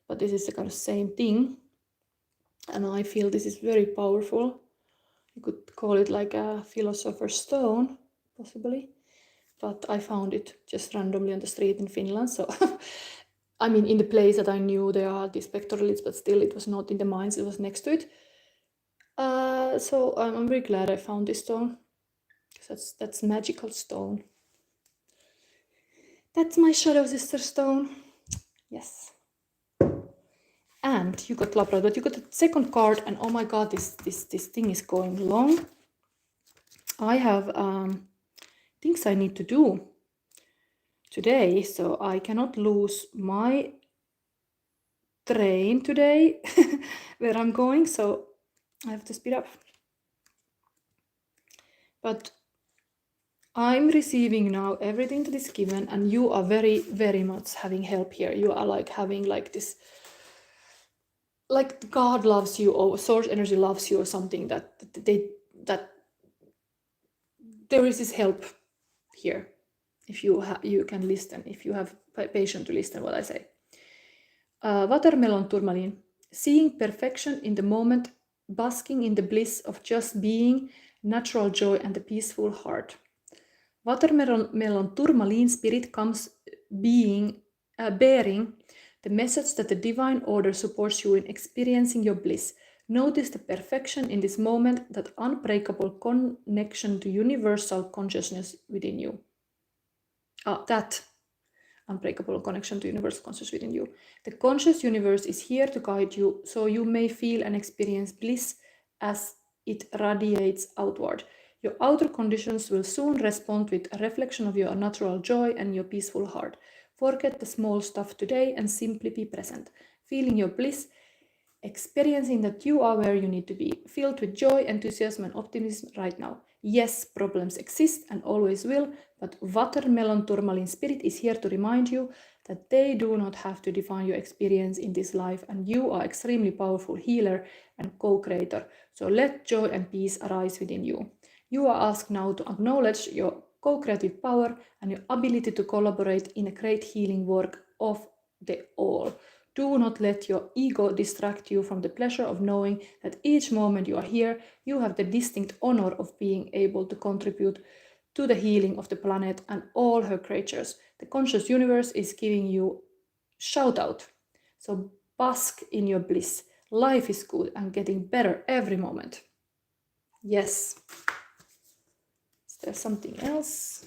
but this is the kind of same thing. And I feel this is very powerful. You could call it like a philosopher's stone, possibly. But I found it just randomly on the street in Finland. So, I mean, in the place that I knew there are these spectralites, but still it was not in the mines, it was next to it. So I'm very glad I found this stone. Because that's magical stone. That's my Shadow Sister stone. Yes. And you got Labrador, but you got the second card, and oh my god, this thing is going long. I have things I need to do today, so I cannot lose my train today where I'm going, so I have to speed up. But I'm receiving now everything that is given, and you are very, very much having help here. You are like having like this, like God loves you or source energy loves you or something, that there is this help here. If you can listen, if you have patience to listen what I say. Watermelon tourmaline, seeing perfection in the moment, basking in the bliss of just being, natural joy and the peaceful heart. Watermelon tourmaline spirit comes bearing the message that the divine order supports you in experiencing your bliss. Notice the perfection in this moment, that unbreakable connection to universal consciousness within you. That unbreakable connection to universal consciousness within you. The conscious universe is here to guide you, so you may feel and experience bliss as it radiates outward. Your outer conditions will soon respond with a reflection of your natural joy and your peaceful heart. Forget the small stuff today and simply be present, feeling your bliss, experiencing that you are where you need to be, filled with joy, enthusiasm, and optimism right now. Yes, problems exist and always will, but watermelon tourmaline spirit is here to remind you that they do not have to define your experience in this life, and you are extremely powerful healer and co-creator. So let joy and peace arise within you. You are asked now to acknowledge your co-creative power and your ability to collaborate in a great healing work of the all. Do not let your ego distract you from the pleasure of knowing that each moment you are here, you have the distinct honor of being able to contribute to the healing of the planet and all her creatures. The conscious universe is giving you shout out. So bask in your bliss. Life is good and getting better every moment. Yes. Is there something else?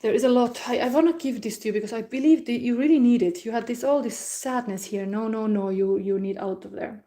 there is a lot. I want to give this to you because I believe that you really need it. You had all this sadness here. No, you need out of there.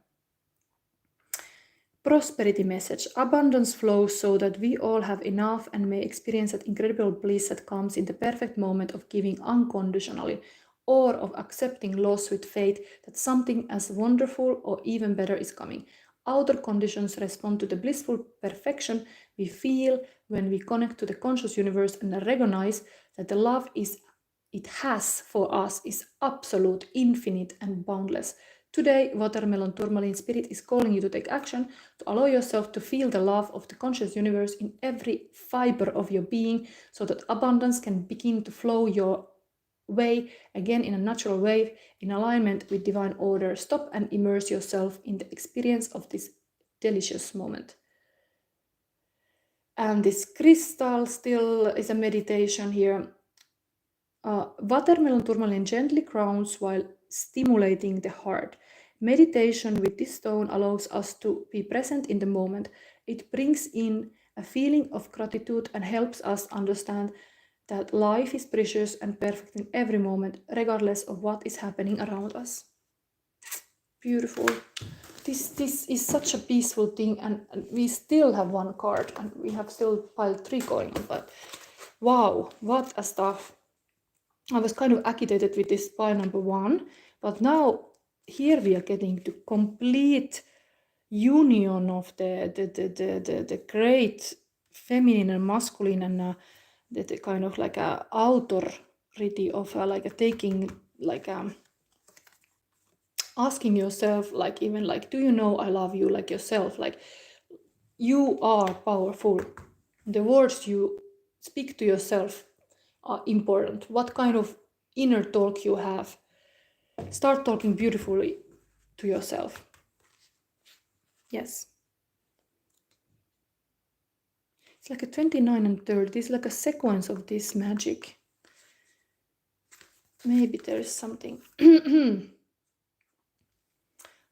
Prosperity message. Abundance flows so that we all have enough and may experience that incredible bliss that comes in the perfect moment of giving unconditionally, or of accepting loss with faith that something as wonderful or even better is coming. Outer conditions respond to the blissful perfection we feel when we connect to the conscious universe and recognize that the love it has for us is absolute, infinite, and boundless. Today, Watermelon Tourmaline Spirit is calling you to take action, to allow yourself to feel the love of the conscious universe in every fiber of your being, so that abundance can begin to flow your way again in a natural way, in alignment with divine order. Stop and immerse yourself in the experience of this delicious moment. And this crystal still is a meditation here. Watermelon Tourmaline gently grounds while stimulating the heart. Meditation with this stone allows us to be present in the moment. It brings in a feeling of gratitude and helps us understand that life is precious and perfect in every moment, regardless of what is happening around us. Beautiful. This is such a peaceful thing, and we still have one card, and we have still piled 3 coins, but wow, what a stuff. I was kind of agitated with this pile number 1, but now here we are getting to complete union of the great feminine and masculine, and the kind of like a authority of like a taking, like asking yourself, like even like, do you know I love you, like yourself, like you are powerful. The words you speak to yourself are important. What kind of inner talk you have. Start talking beautifully to yourself. Yes. It's like a 29 and 30. It's like a sequence of this magic. Maybe there is something.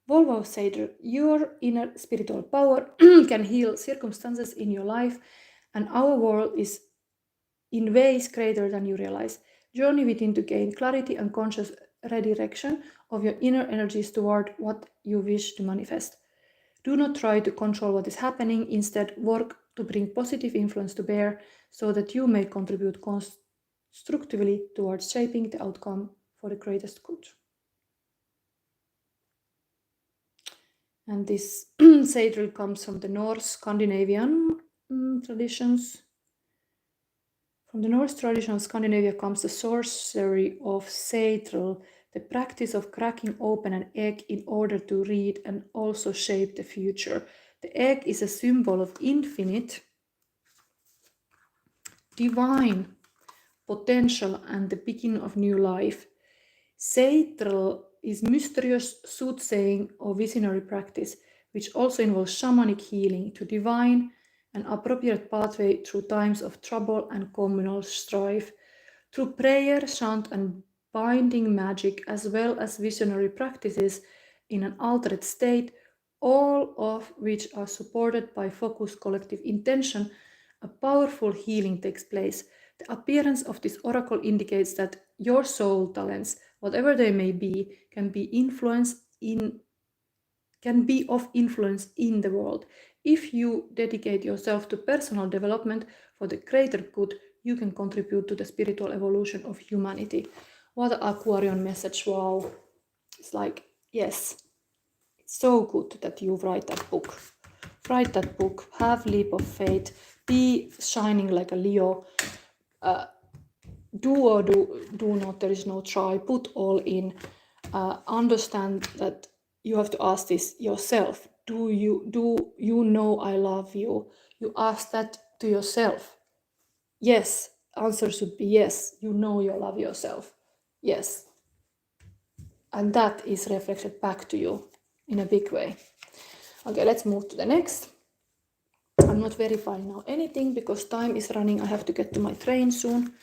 Volvo Seder, your inner spiritual power can heal circumstances in your life, and our world is in ways greater than you realize. Journey within to gain clarity and conscious redirection of your inner energies toward what you wish to manifest. Do not try to control what is happening. Instead, work to bring positive influence to bear so that you may contribute constructively towards shaping the outcome for the greatest good. And this Seder comes from the Norse Scandinavian traditions. From the Norse tradition of Scandinavia comes the sorcery of Seder, the practice of cracking open an egg in order to read and also shape the future. The egg is a symbol of infinite, divine potential and the beginning of new life. Seder is mysterious soothsaying or visionary practice, which also involves shamanic healing to divine an appropriate pathway through times of trouble and communal strife. Through prayer, chant, and binding magic, as well as visionary practices in an altered state, all of which are supported by focused collective intention, a powerful healing takes place. The appearance of this oracle indicates that your soul talents, whatever they may be, can be of influence in the world. If you dedicate yourself to personal development for the greater good, you can contribute to the spiritual evolution of humanity. What an Aquarian message, wow. It's like, yes, it's so good that you write that book. Write that book, have leap of faith, be shining like a Leo. Do or do not, there is no try, put all in. Understand that you have to ask this yourself. Do you know I love you? You ask that to yourself. Yes, answer should be yes, you know you love yourself. Yes. And that is reflected back to you in a big way. Okay, let's move to the next. I'm not verifying now anything because time is running. I have to get to my train soon.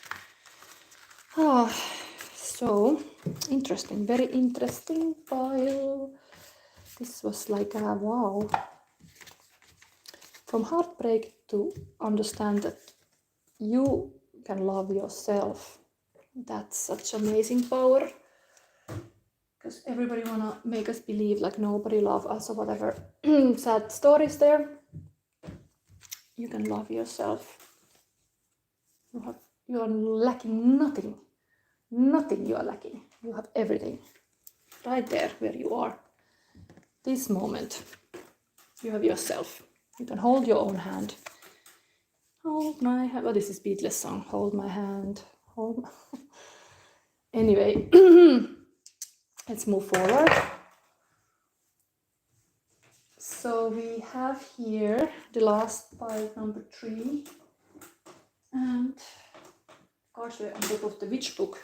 So interesting, very interesting pile. This was like a wow. From heartbreak to understand that you can love yourself. That's such amazing power. Because everybody wanna make us believe like nobody love us or whatever sad stories there. You can love yourself. You are lacking nothing. Nothing you are lacking. You have everything. Right there where you are. This moment. You have yourself. You can hold your own hand. Hold my hand. Oh, this is Beatles song. Hold my hand. Hold my... Anyway, let's move forward. So we have here the last pile, number 3. And cards were on top of the witch book.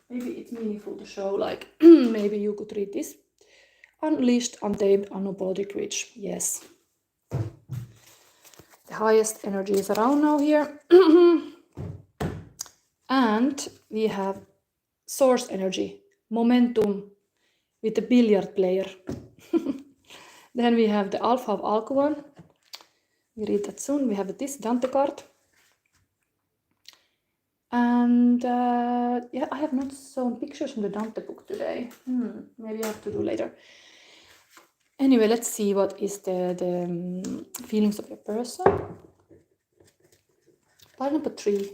Maybe it's meaningful to show, like, maybe you could read this. Unleashed, untamed, unapologetic witch. Yes. The highest energy is around now here. And we have source energy, momentum with the billiard player. Then we have the Alpha of Alcuan. We read that soon. We have this Dante card. And yeah, I have not shown pictures from the Dante book today. Maybe I have to do later. Anyway, let's see what is the feelings of your person. Pile number 3.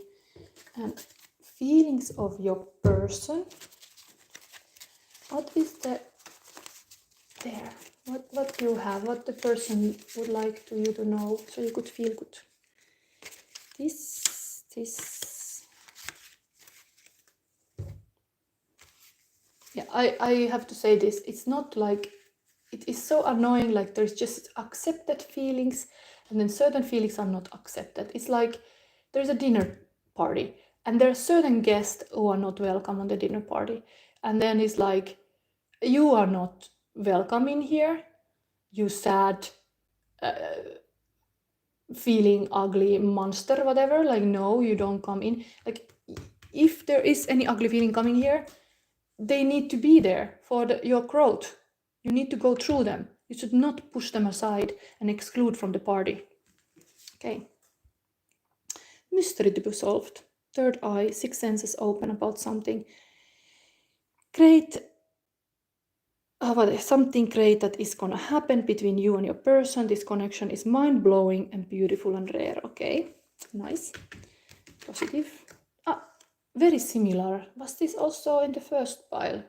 And feelings of your person. What is there? What you have, what the person would like you to know, so you could feel good. This. Yeah, I have to say this. It's not like, it is so annoying, like there's just accepted feelings and then certain feelings are not accepted. It's like there's a dinner party and there are certain guests who are not welcome on the dinner party. And then it's like, you are not welcome in here, you sad, feeling ugly monster, whatever, like no, you don't come in. Like if there is any ugly feeling coming here, they need to be there for your growth. You need to go through them. You should not push them aside and exclude from the party. Okay. Mystery to be solved. Third eye, 6 senses open about something. Great. Something great that is gonna happen between you and your person. This connection is mind-blowing and beautiful and rare. Okay, nice. Positive. Very similar. Was this also in the first pile?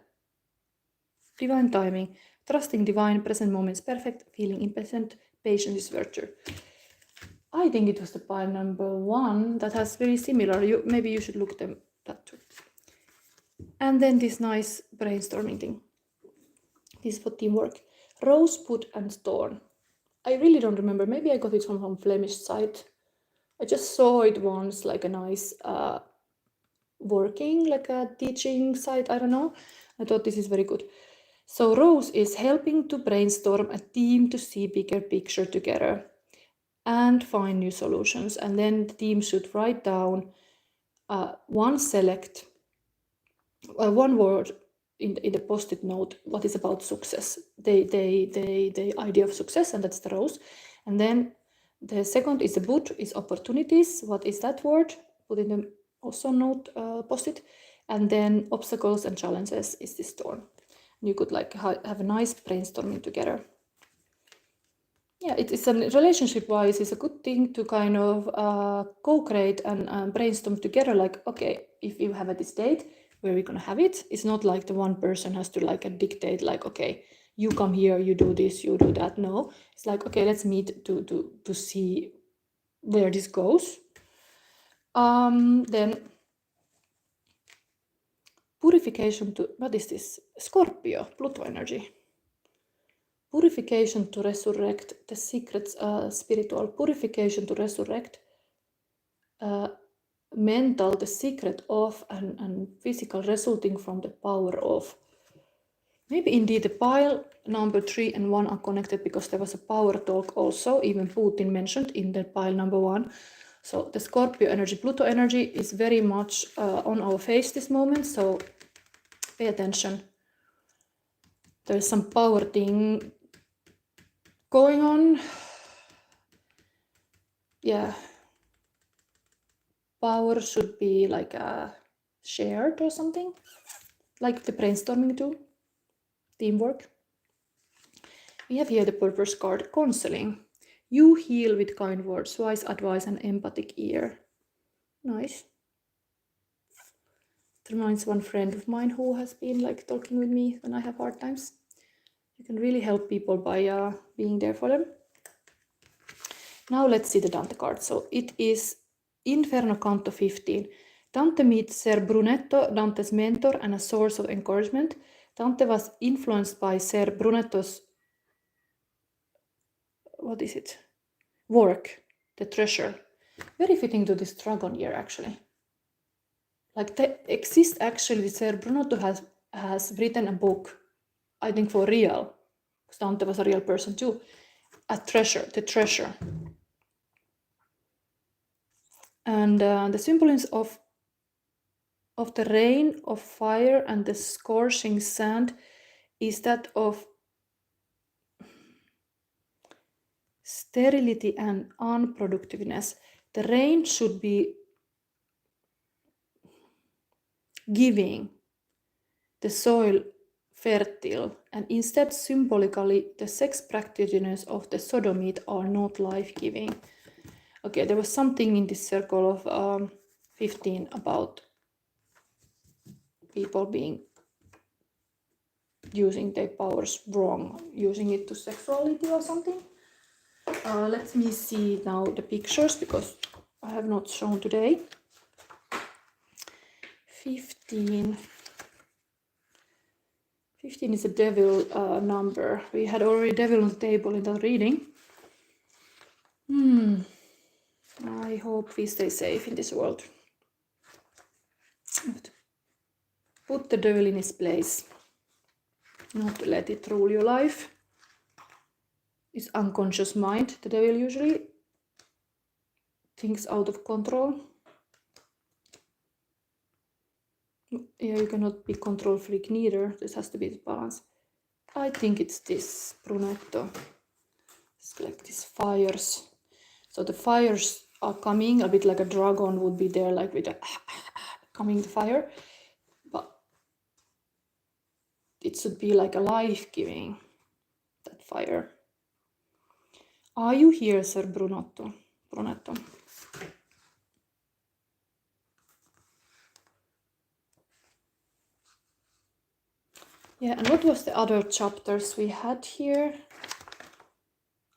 Divine timing. Trusting divine, present moments, perfect, feeling impatient, patience is virtue. I think it was the pile number 1 that has very similar. Maybe you should look them that too. And then this nice brainstorming thing. This is for teamwork. Rosebud and thorn. I really don't remember. Maybe I got it from some Flemish site. I just saw it once, like a nice working, like a teaching site. I don't know. I thought this is very good. So Rose is helping to brainstorm a team to see bigger picture together and find new solutions. And then the team should write down one word in the post-it note what is about success, the idea of success, and that's the Rose. And then the second is the Bud, is opportunities. What is that word? Put in the also note post-it. And then obstacles and challenges is this thorn. You could like have a nice brainstorming together. Yeah, it is a relationship-wise, it's a good thing to kind of co-create and brainstorm together. Like, okay, if you have this date, where are we gonna have it? It's not like the one person has to like dictate, like, okay, you come here, you do this, you do that. No, it's like, okay, let's meet to see where this goes. Then purification to, what is this? Scorpio, Pluto energy. Purification to resurrect the secrets, spiritual purification to resurrect mental, the secret of, and physical resulting from the power of. Maybe indeed the pile number 3 and 1 are connected because there was a power talk also, even Putin mentioned in the pile number 1. So the Scorpio energy, Pluto energy is very much on our face this moment, so pay attention. There's some power thing going on. Yeah. power should be like shared or something, like the brainstorming tool, teamwork. We have here the purpose card, counseling. You heal with kind words, wise advice, and empathic ear. Nice. It reminds one friend of mine who has been like talking with me when I have hard times. You can really help people by being there for them. Now let's see the Dante card. So it is Inferno Canto 15. Dante meets Ser Brunetto, Dante's mentor and a source of encouragement. Dante was influenced by Ser Brunetto's, what is it? Work, the treasure. Very fitting to this dragon here, actually. Like there exists actually, Ser Brunetto has written a book, I think for real, because Dante was a real person too. A treasure, the treasure. And the symbolism of the rain, of fire, and the scorching sand is that of sterility and unproductiveness. The rain should be giving the soil fertile, and instead symbolically the sex practitioners of the sodomite are not life-giving. Okay, there was something in this circle of 15 about people being using their powers wrong, using it to sexuality or something. Let me see now the pictures, because I have not shown today. 15 is a devil number. We had already devil on the table in that reading. I hope we stay safe in this world. Put the devil in his place. Not to let it rule your life. It's unconscious mind. The devil usually thinks out of control. Yeah, you cannot be control freak neither. This has to be the balance. I think it's this Brunetto. It's like these fires. So the fires are coming, a bit like a dragon would be there, like with a coming the fire. But it should be like a life-giving, that fire. Are you here, Sir Brunetto? Yeah, and what was the other chapters we had here?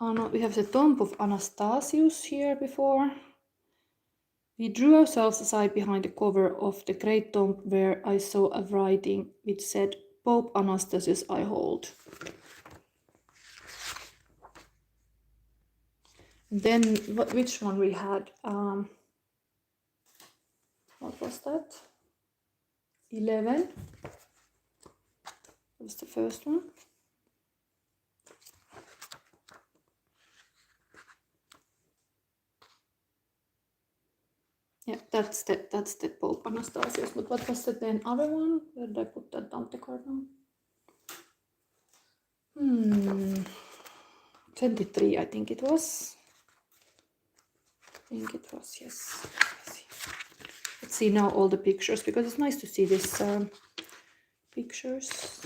Oh no, we have the tomb of Anastasius here before. We drew ourselves aside behind the cover of the great tomb where I saw a writing which said, Pope Anastasius I hold. Then, which one we had? What was that? 11. That was the first one. Yeah, that's the Pope Anastasius. But what was the then other one? Where did I put that Dante card now? 23, I think it was. Yes. Let's see now all the pictures, because it's nice to see these pictures.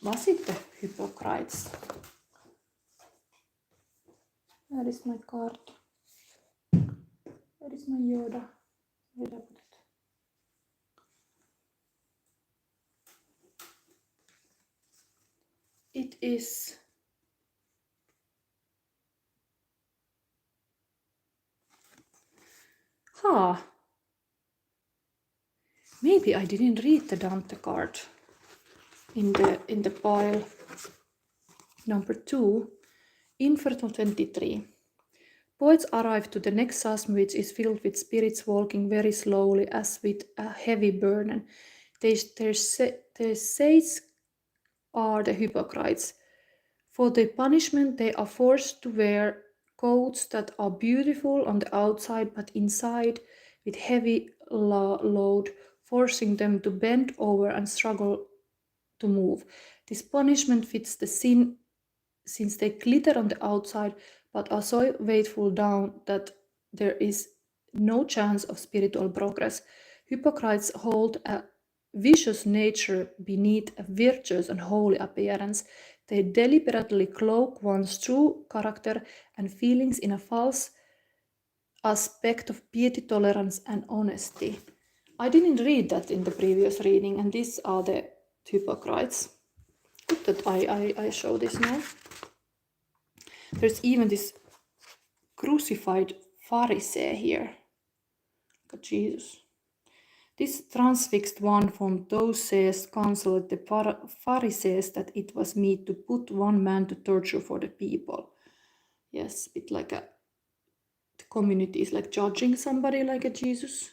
Was it the hypocrites? Where is my card? Where is my Yoda? Where did I put it? It is maybe I didn't read the Dante card in the pile. Number 2, Inferno 23. Poets arrive to the nexus, which is filled with spirits walking very slowly as with a heavy burden. Their sages are the hypocrites. For their punishment, they are forced to wear coats that are beautiful on the outside, but inside with heavy load, forcing them to bend over and struggle to move. This punishment fits the sin, since they glitter on the outside, but are so weightful down that there is no chance of spiritual progress. Hypocrites hold a vicious nature beneath a virtuous and holy appearance. They deliberately cloak one's true character and feelings in a false aspect of piety, tolerance, and honesty. I didn't read that in the previous reading, and these are the hypocrites. Good that I show this now. There's even this crucified Pharisee here. Look at Jesus. This transfixed one from those says counseled the Pharisees that it was meet to put one man to torture for the people. Yes, a bit like the community is like judging somebody like a Jesus.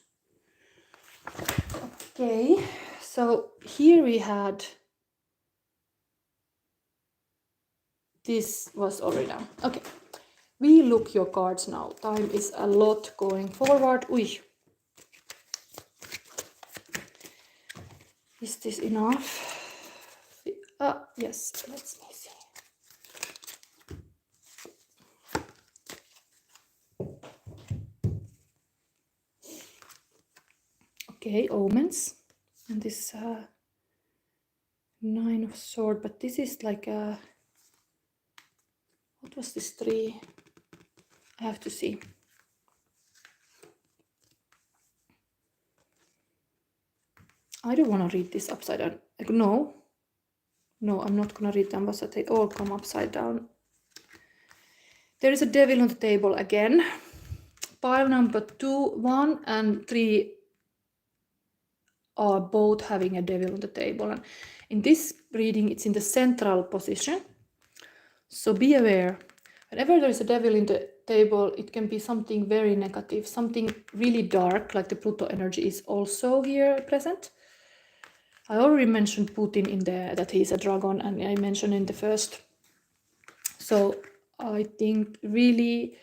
Okay, so here we had, this was already done. Okay, we look your cards now. Time is a lot going forward. Uy. Is this enough? Yes, let's see. Okay, omens. And this 9 of swords, but this is like a, what was this 3? I have to see. I don't want to read this upside down. Like, no, I'm not going to read them, but they all come upside down. There is a devil on the table again. Pile number 2, 1 and 3 are both having a devil on the table. And in this reading, it's in the central position. So be aware. Whenever there is a devil in the table, it can be something very negative, something really dark, like the Pluto energy is also here present. I already mentioned Putin in there, that he's a dragon, and I mentioned in the first. So I think really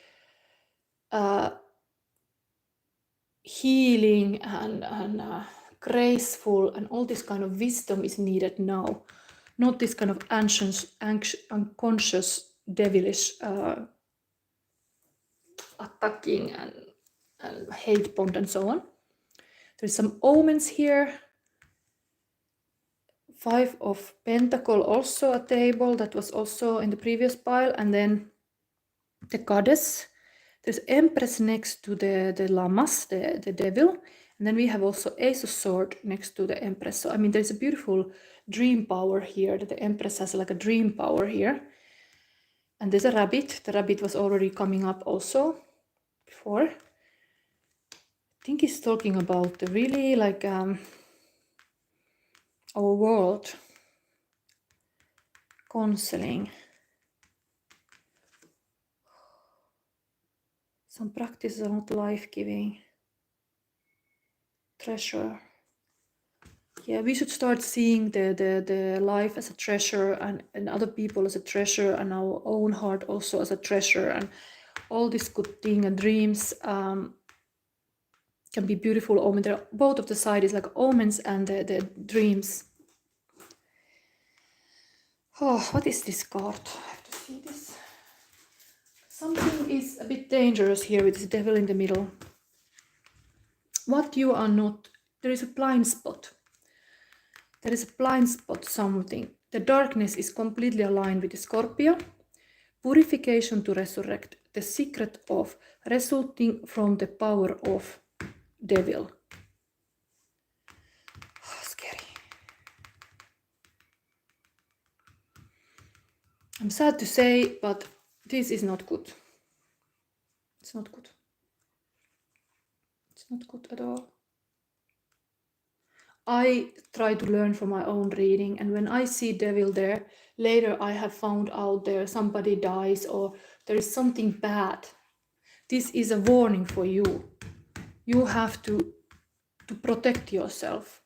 healing and graceful and all this kind of wisdom is needed now. Not this kind of unconscious, devilish attacking and hate bond and so on. There's some omens here. 5 of Pentacle, also a table that was also in the previous pile, and then the goddess. There's Empress next to the Lamas, the devil, and then we have also Ace of Sword next to the Empress. So I mean, there's a beautiful dream power here, that the Empress has like a dream power here. And there's a rabbit. The rabbit was already coming up also before. I think he's talking about the really like our world counseling. Some practices are not life-giving. Treasure. Yeah, we should start seeing the life as a treasure and other people as a treasure, and our own heart also as a treasure, and all this good thing and dreams can be beautiful omens. Both of the side is like omens and the dreams. Oh, what is this card? I have to see this. Something is a bit dangerous here with this devil in the middle. What you are not, there is a blind spot. There is a blind spot, something. The darkness is completely aligned with the Scorpio. Purification to resurrect. The secret of resulting from the power of devil. Oh, scary. I'm sad to say, but this is not good. It's not good. It's not good at all. I try to learn from my own reading, and when I see devil there, later I have found out there somebody dies or there is something bad. This is a warning for you. You have to protect yourself.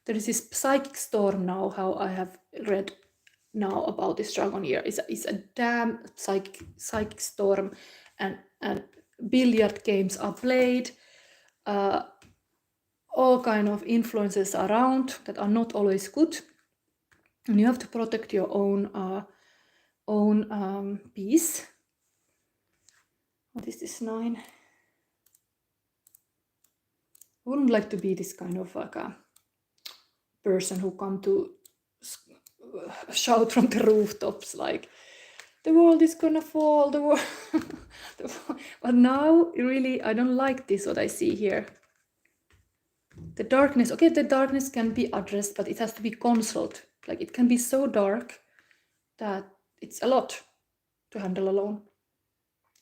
There is this psychic storm now, how I have read now about this dragon year. It's a damn psychic storm, and billiard games are played. All kind of influences around that are not always good. And you have to protect your own peace. What is this 9? I wouldn't like to be this kind of like a person who come to shout from the rooftops like, the world is gonna fall, the world. But now, really, I don't like this, what I see here. The darkness, okay, the darkness can be addressed, but it has to be consoled. Like, it can be so dark that it's a lot to handle alone.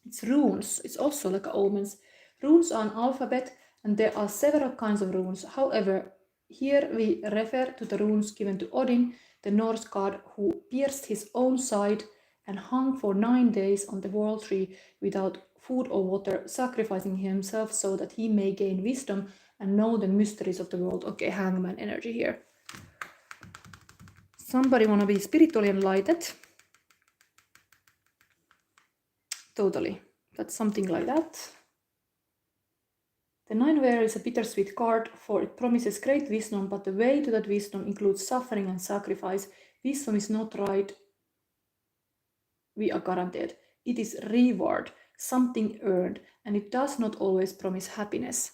It's runes. It's also like omens. Runes are an alphabet, and there are several kinds of runes. However, here we refer to the runes given to Odin, the Norse god who pierced his own side and hung for 9 days on the world tree without food or water, sacrificing himself so that he may gain wisdom and know the mysteries of the world. Okay, hangman energy here. Somebody wanna be spiritually enlightened. Totally. That's something like that. The 9 Ware is a bittersweet card, for it promises great wisdom, but the way to that wisdom includes suffering and sacrifice. Wisdom is not right, we are guaranteed. It is reward, something earned, and it does not always promise happiness.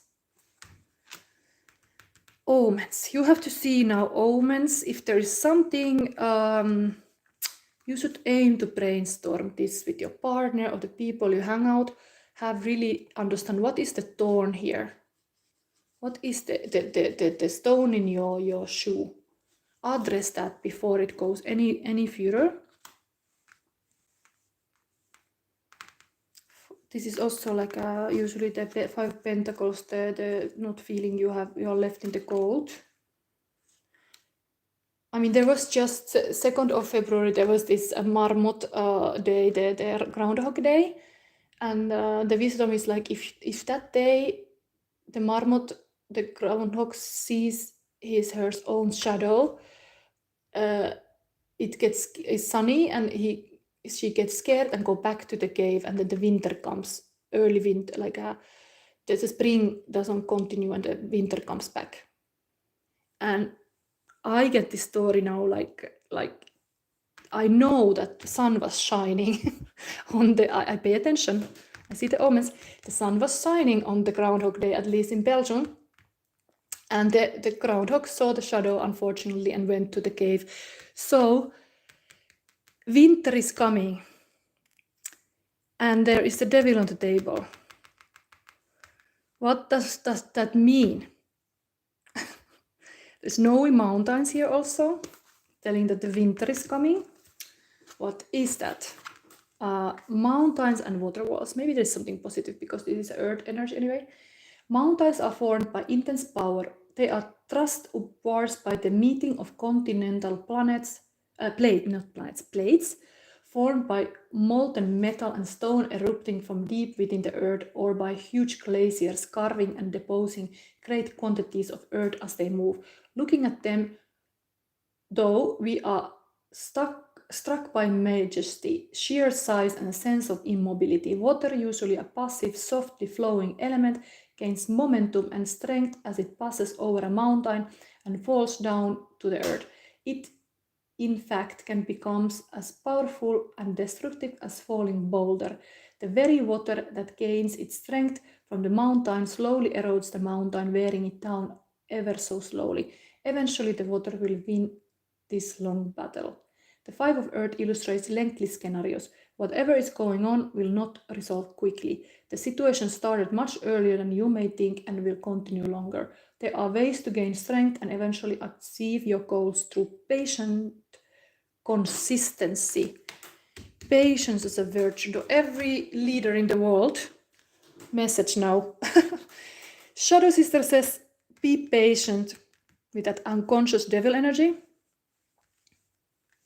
Omens. You have to see now omens. If there is something, you should aim to brainstorm this with your partner or the people you hang out. Have really understand what is the thorn here. What is the stone in your shoe? Address that before it goes any further. This is also like usually the 5 Pentacles, the not feeling you're left in the cold. I mean, there was just 2nd of February, there was this Marmot day, the Groundhog Day. And the wisdom is like, if that day the Marmot, the groundhog, sees her own shadow, it's sunny and she gets scared and go back to the cave, and then the winter comes, early winter, like the spring doesn't continue and the winter comes back. And I get this story now, like I know that the sun was shining on the, I pay attention, I see the omens. The sun was shining on the Groundhog Day, at least in Belgium. And the groundhog saw the shadow, unfortunately, and went to the cave. So, winter is coming. And there is the devil on the table. What does that mean? There's snowy mountains here also, telling that the winter is coming. What is that? Mountains and water walls. Maybe there's something positive because this is earth energy anyway. Mountains are formed by intense power. They are thrust upwards by the meeting of continental plates, formed by molten metal and stone erupting from deep within the earth, or by huge glaciers carving and depositing great quantities of earth as they move. Looking at them, though, we are struck by majesty, sheer size, and a sense of immobility. Water, usually a passive, softly flowing element, gains momentum and strength as it passes over a mountain and falls down to the earth. It, in fact, can become as powerful and destructive as falling boulder. The very water that gains its strength from the mountain slowly erodes the mountain, wearing it down ever so slowly. Eventually, the water will win this long battle. The 5 of Earth illustrates lengthy scenarios. Whatever is going on will not resolve quickly. The situation started much earlier than you may think and will continue longer. There are ways to gain strength and eventually achieve your goals through patient consistency. Patience is a virtue to every leader in the world. Message now. Shadow Sister says, be patient with that unconscious devil energy.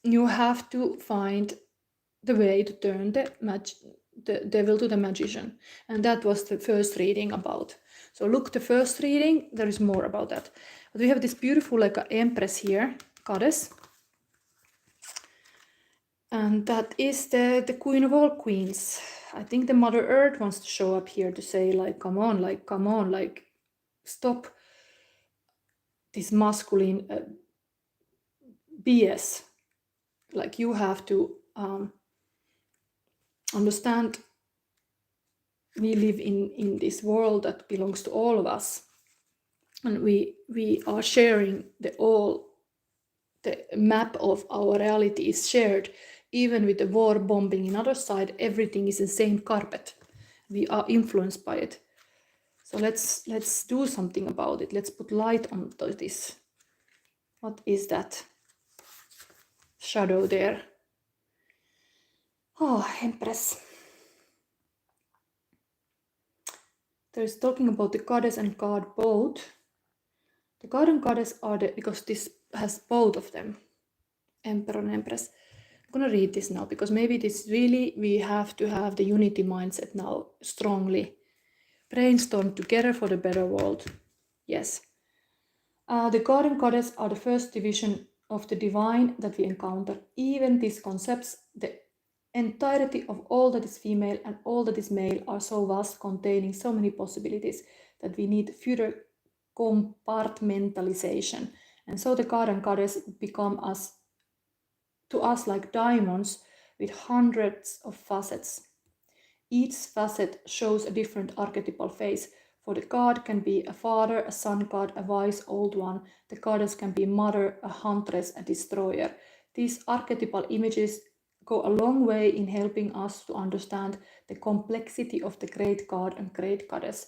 You have to find the way to turn the devil to the magician. And that was the first reading about. So look, the first reading, there is more about that. But we have this beautiful like an empress here, goddess. And that is the queen of all queens. I think the Mother Earth wants to show up here to say like, come on, like stop this masculine BS. like you have to understand we live in this world that belongs to all of us, and we are sharing the map of our reality is shared. Even with the war bombing in other side, everything is the same carpet. We are influenced by it. So let's do something about it. Let's put light on this. What is that shadow there? Oh, Empress. There's talking about the goddess and god both. The god and goddess are because this has both of them, Emperor and Empress. I'm gonna read this now because maybe this really, we have to have the unity mindset now strongly. Brainstorm together for the better world. Yes. The god and goddess are the first division of the divine that we encounter. Even these concepts, the entirety of all that is female and all that is male, are so vast, containing so many possibilities that we need further compartmentalization. And so the god and goddess become to us like diamonds with hundreds of facets. Each facet shows a different archetypal phase. For the god can be a father, a sun god, a wise old one. The goddess can be a mother, a huntress, a destroyer. These archetypal images go a long way in helping us to understand the complexity of the great god and great goddess.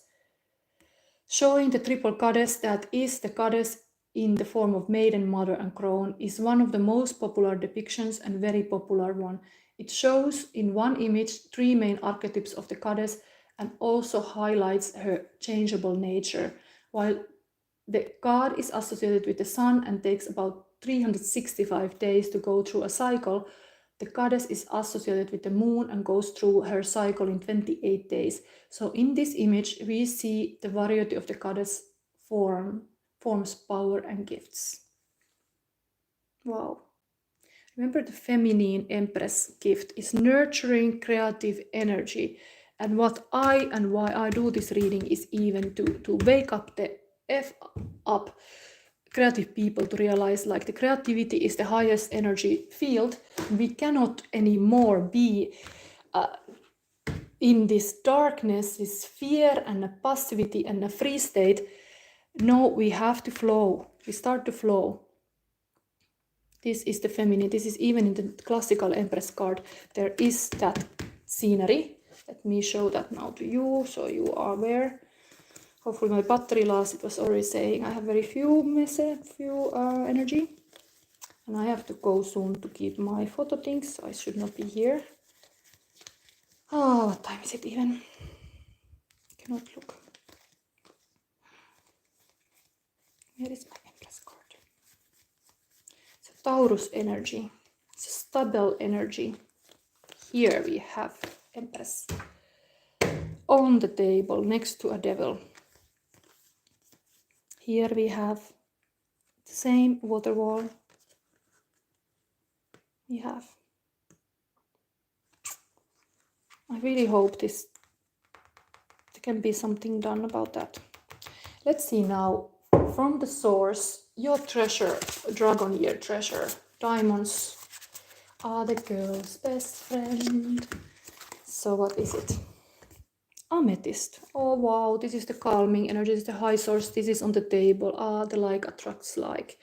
Showing the triple goddess, that is the goddess in the form of maiden, mother and crone, is one of the most popular depictions and very popular one. It shows in one image 3 main archetypes of the goddess and also highlights her changeable nature. While the god is associated with the sun and takes about 365 days to go through a cycle, the goddess is associated with the moon and goes through her cycle in 28 days. So in this image, we see the variety of the goddess forms, power and gifts. Wow. Remember, the feminine Empress gift is nurturing creative energy. And why I do this reading is even to wake up the F up creative people to realize like the creativity is the highest energy field. We cannot anymore be in this darkness, this fear and a passivity and a free state. No, we have to flow. We start to flow. This is the feminine. This is even in the classical Empress card. There is that scenery. Let me show that now to you so you are aware. Hopefully my battery lasts. It was already saying I have very few energy. And I have to go soon to keep my photo things. So I should not be here. Oh, what time is it even? I cannot look. Where is my Empress card? It's a Taurus energy. It's a stable energy. Here we have Empress on the table next to a devil. Here we have the same water wall. We have. I really hope there can be something done about that. Let's see now from the source, your treasure, dragon year treasure, diamonds are the girl's best friend. So what is it? Amethyst. Oh wow, this is the calming energy, this is the high source, this is on the table. The like attracts like.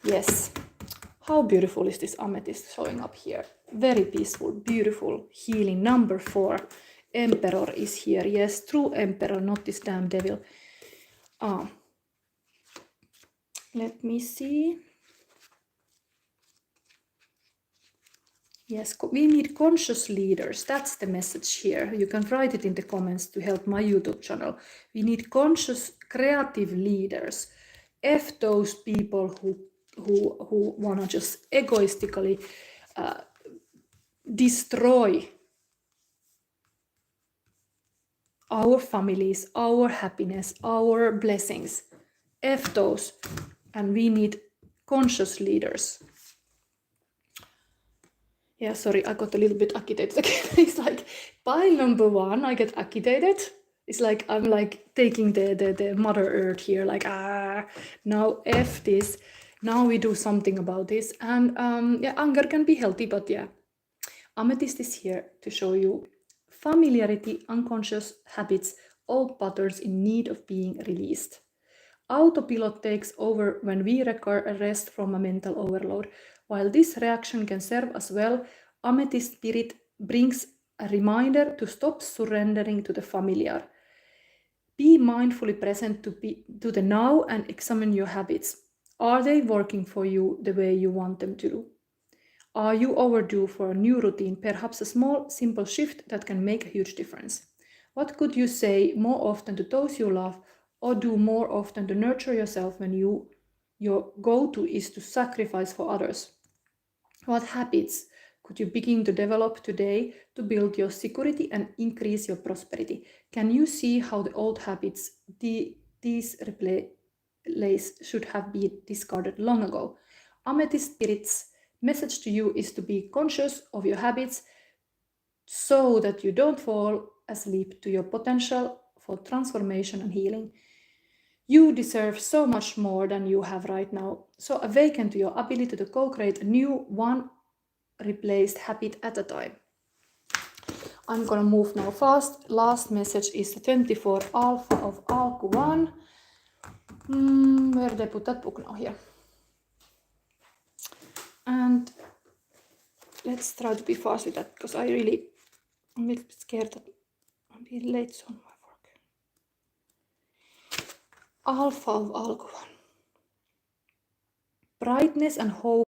Yes. How beautiful is this amethyst showing up here? Very peaceful, beautiful, healing. Number 4. Emperor is here. Yes, true emperor, not this damn devil. Let me see. Yes, we need conscious leaders. That's the message here. You can write it in the comments to help my YouTube channel. We need conscious, creative leaders. F those people who want to just egoistically destroy our families, our happiness, our blessings. F those. And we need conscious leaders. Yeah, sorry, I got a little bit agitated again. It's like pile number 1, I get agitated. It's like I'm like taking the Mother Earth here, like now F this. now we do something about this. And yeah, anger can be healthy, but yeah, amethyst is here to show you familiarity, unconscious habits, old patterns in need of being released. Autopilot takes over when we require a rest from a mental overload. While this reaction can serve us well, amethyst spirit brings a reminder to stop surrendering to the familiar. Be mindfully present to the now and examine your habits. Are they working for you the way you want them to do? Are you overdue for a new routine, perhaps a small, simple shift that can make a huge difference? What could you say more often to those you love, or do more often to nurture yourself when your go-to is to sacrifice for others? What habits could you begin to develop today to build your security and increase your prosperity? Can you see how the old habits these replace should have been discarded long ago? Amethyst Spirit's message to you is to be conscious of your habits so that you don't fall asleep to your potential for transformation and healing. You deserve so much more than you have right now. So awaken to your ability to co-create a new one replaced habit at a time. I'm gonna move now fast. Last message is the 24 Alpha of Alku 1. Where did I put that book now? Here. And let's try to be fast with that because I'm a little bit scared that I'm being late on my work. Alpha of Alku 1. Brightness and hope.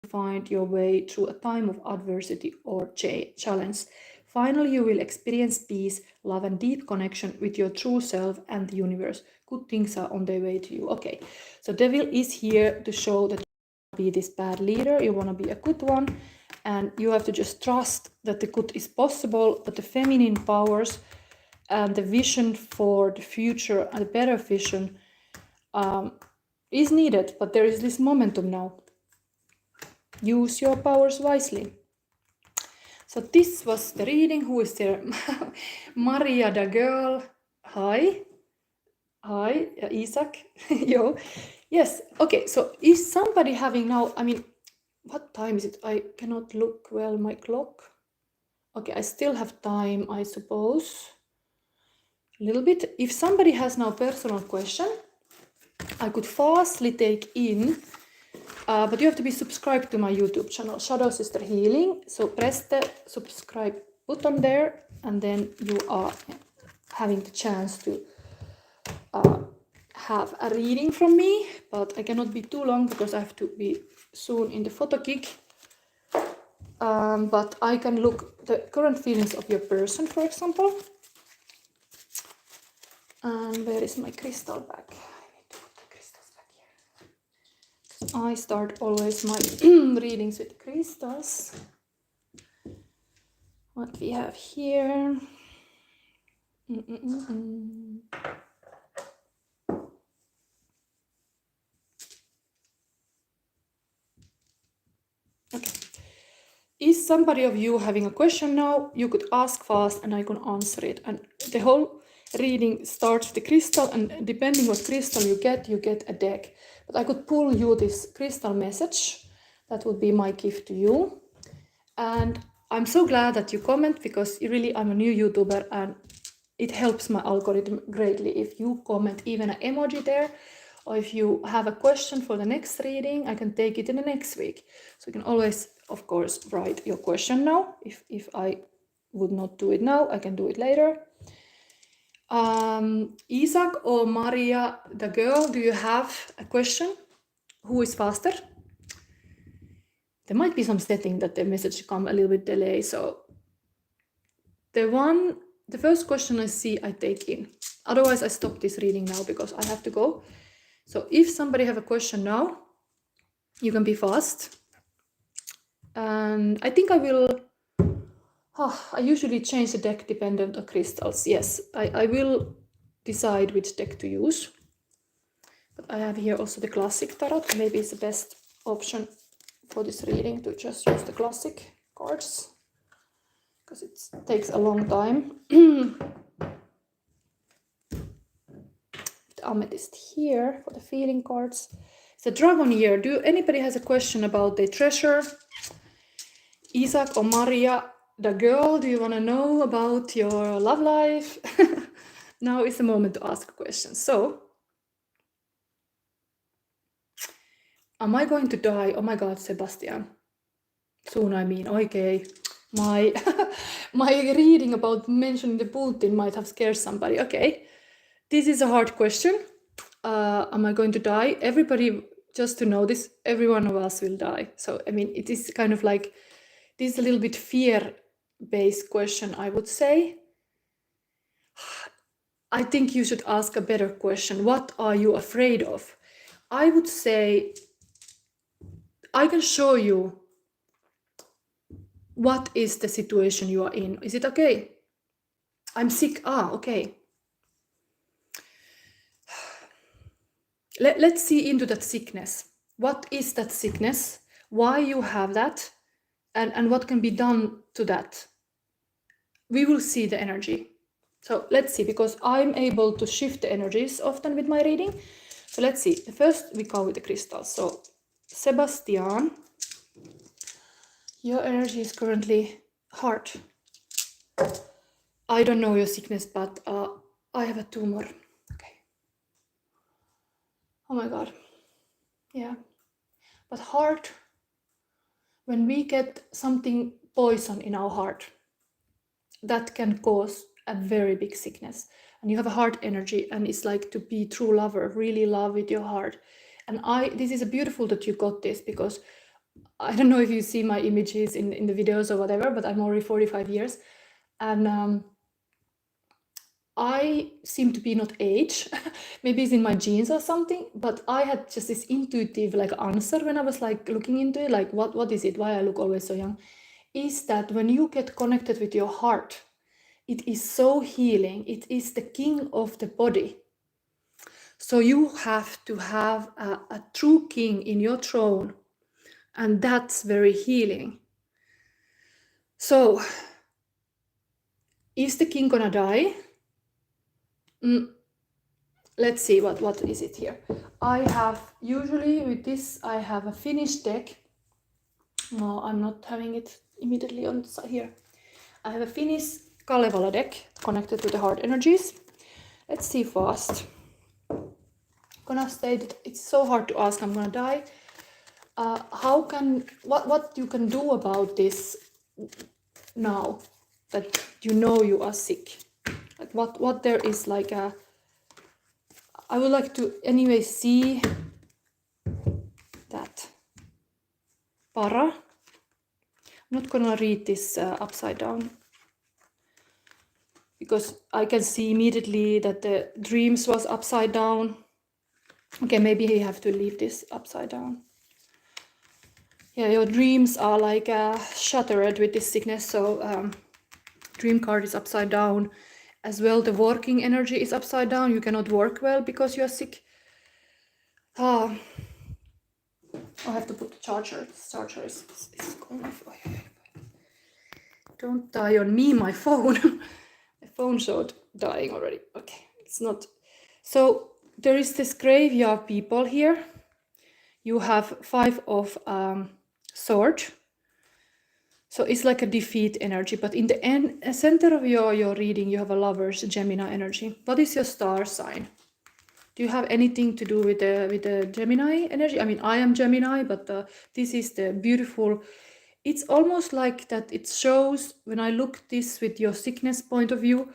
Find your way through a time of adversity or challenge. Finally, you will experience peace, love, and deep connection with your true self and the universe. Good things are on their way to you. Okay, so devil is here to show that you want to be this bad leader, you want to be a good one, and you have to just trust that the good is possible, but the feminine powers and the vision for the future and the better vision is needed, but there is this momentum now. Use your powers wisely. So this was the reading. Who is there? Maria the girl. Hi. Hi, Isaac. Yo. Yes. Okay. So is somebody having now, I mean, what time is it? I cannot look well my clock. Okay, I still have time, I suppose. A little bit. If somebody has now personal question, I could fastly take in. But you have to be subscribed to my YouTube channel, ShadowSisterHealing. So press the subscribe button there, and then you are having the chance to have a reading from me. But I cannot be too long because I have to be soon in the photo gig. But I can look the current feelings of your person, for example. And where is my crystal bag? I start always my readings with crystals. What we have here. Okay. Is somebody of you having a question now? You could ask fast and I can answer it. And the whole reading starts with the crystal, and depending what crystal you get a deck. But I could pull you this crystal message. That would be my gift to you. And I'm so glad that you comment, because really I'm a new YouTuber and it helps my algorithm greatly if you comment even an emoji there, or if you have a question for the next reading, I can take it in the next week. So you can always, of course, write your question now. If I would not do it now, I can do it later. Isaac or Maria, the girl, do you have a question? Who is faster? There might be some setting that the message come a little bit delay. So the first question I see, I take in. Otherwise, I stop this reading now because I have to go. So if somebody have a question now, you can be fast. And I think I will, I usually change the deck dependent on crystals. Yes, I will decide which deck to use. But I have here also the classic tarot. Maybe it's the best option for this reading to just use the classic cards, because it takes a long time. The amethyst here for the feeling cards. It's a dragon year. Do anybody has a question about the treasure? Isaac or Maria, the girl, do you want to know about your love life? Now is the moment to ask a question. So, am I going to die? Oh my God, Sebastian. Soon, I mean, okay. My reading about mentioning the Putin might have scared somebody. Okay, this is a hard question. Am I going to die? Everybody, just to know this, every one of us will die. So, I mean, it is kind of like, this is a little bit fear-based question, I would say. I think you should ask a better question. What are you afraid of? I would say, I can show you what is the situation you are in. Is it okay? I'm sick. Okay. Let's see into that sickness. What is that sickness? Why you have that? And what can be done to that? We will see the energy. So let's see, because I'm able to shift the energies often with my reading. So let's see. First, we go with the crystals. So Sebastian, your energy is currently heart. I don't know your sickness, but I have a tumor. Okay. Oh my God. Yeah. But heart, when we get something poison in our heart, that can cause a very big sickness. And you have a heart energy, and it's like to be true lover, really love with your heart. And this is beautiful that you got this, because I don't know if you see my images in the videos or whatever, but I'm already 45 years. And I seem to be not age. Maybe it's in my genes or something, but I had just this intuitive like answer when I was like looking into it, like what is it? Why I look always so young? Is that when you get connected with your heart, it is so healing. It is the king of the body. So you have to have a true king in your throne, and that's very healing. So, is the king gonna die? Let's see, what is it here? I have, usually with this, I have a finished deck. No, I'm not having it immediately on the side here. I have a Finnish Kalevala deck connected to the heart energies. Let's see fast. Gonna state it's so hard to ask, I'm gonna die. What you can do about this now that you know you are sick? Like what there is like a, I would like to anyway see that para. I'm not gonna read this upside down, because I can see immediately that the dreams was upside down. Okay, maybe you have to leave this upside down. Yeah, your dreams are like shattered with this sickness. So dream card is upside down. As well, the working energy is upside down. You cannot work well because you are sick. I have to put the charger. This charger is going off. Don't die on me, my phone. My phone showed dying already. Okay, it's not. So there is this graveyard people here. You have 5 of swords. So it's like a defeat energy, but in the end, center of your reading, you have a Lover's Gemini energy. What is your star sign? Do you have anything to do with the Gemini energy? I mean, I am Gemini, but this is the beautiful. It's almost like that. It shows, when I look this with your sickness point of view,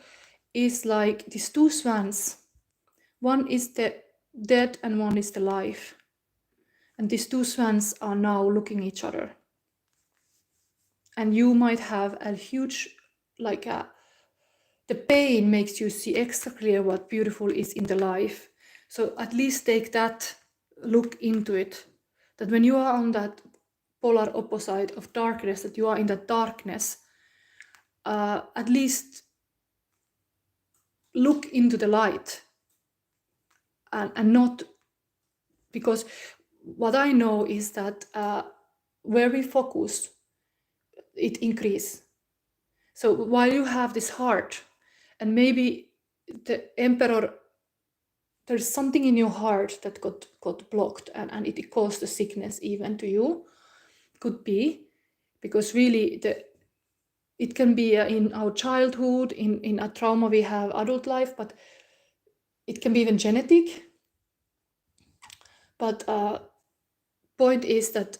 is like these 2 swans. One is the dead and one is the life. And these 2 swans are now looking at each other. And you might have a huge, like the pain makes you see extra clear what beautiful is in the life. So at least take that, look into it, that when you are on that polar opposite of darkness, that you are in that darkness, at least look into the light, and not, because what I know is that where we focus, it increases. So while you have this heart, and maybe the emperor there's something in your heart that got blocked, and it caused the sickness even to you. Could be because really it can be in our childhood, in a trauma we have adult life, but it can be even genetic. But point is that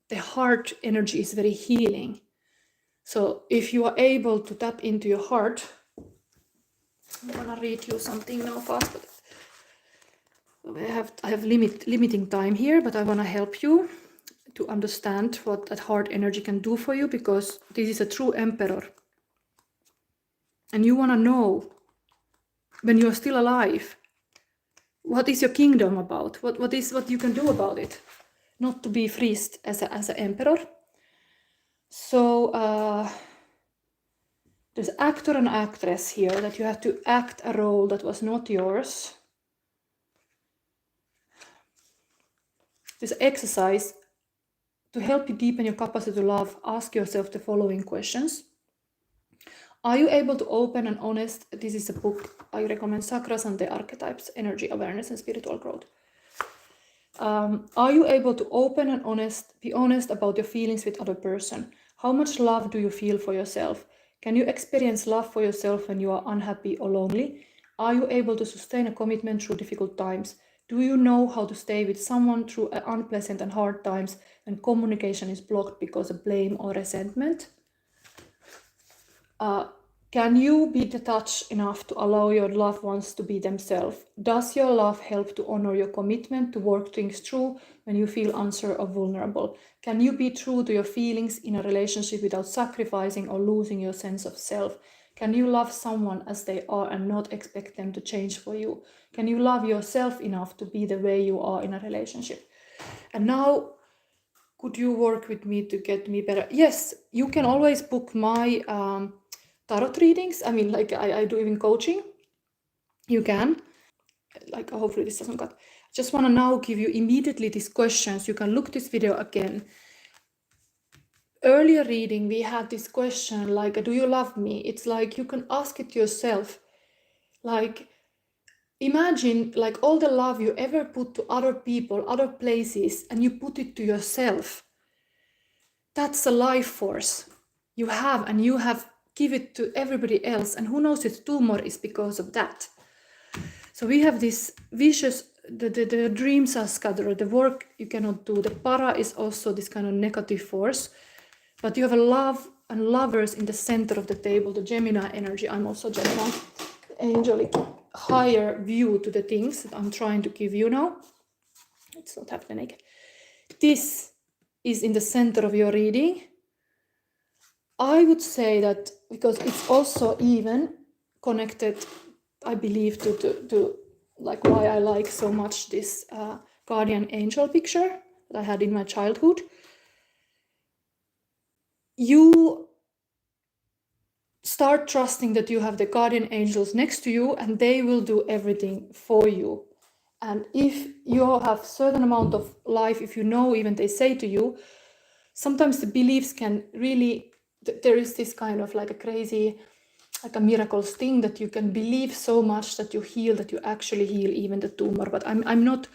the heart energy is very healing. So if you are able to tap into your heart, I'm gonna read you something now fast, but I have limiting time here, but I wanna help you to understand what that heart energy can do for you, because this is a true emperor. And you wanna know, when you're still alive, what is your kingdom about? What is what you can do about it? Not to be freezed as an emperor. So there's actor and actress here, that you have to act a role that was not yours. This exercise, to help you deepen your capacity to love, ask yourself the following questions. Are you able to open and honest, this is a book I recommend, Chakras and the Archetypes, Energy Awareness and Spiritual Growth. Are you able to open and be honest about your feelings with other person? How much love do you feel for yourself? Can you experience love for yourself when you are unhappy or lonely? Are you able to sustain a commitment through difficult times? Do you know how to stay with someone through unpleasant and hard times when communication is blocked because of blame or resentment? Can you be detached enough to allow your loved ones to be themselves? Does your love help to honor your commitment to work things through when you feel unsure or vulnerable? Can you be true to your feelings in a relationship without sacrificing or losing your sense of self? Can you love someone as they are and not expect them to change for you? Can you love yourself enough to be the way you are in a relationship? And now, could you work with me to get me better? Yes, you can always book my tarot readings. I mean, like I do even coaching. You can. Like, hopefully this doesn't cut. I just want to now give you immediately these questions. You can look this video again. Earlier reading, we had this question like, do you love me? It's like you can ask it yourself. Like, imagine like all the love you ever put to other people, other places, and you put it to yourself. That's a life force you have, and you have give it to everybody else, and who knows if tumor is because of that. So we have this vicious, the dreams are scattered, the work you cannot do. The para is also this kind of negative force, but you have a love and lovers in the center of the table, the Gemini energy. I'm also Gemini, angelic higher view to the things that I'm trying to give you now. It's not happening naked. This is in the center of your reading. I would say that because it's also even connected, I believe, to like why I like so much this guardian angel picture that I had in my childhood. You start trusting that you have the guardian angels next to you and they will do everything for you. And if you have certain amount of life, if you know, even they say to you, sometimes the beliefs can really, there is this kind of like a crazy, like a miracles thing that you can believe so much that you heal, that you actually heal even the tumor. But I'm not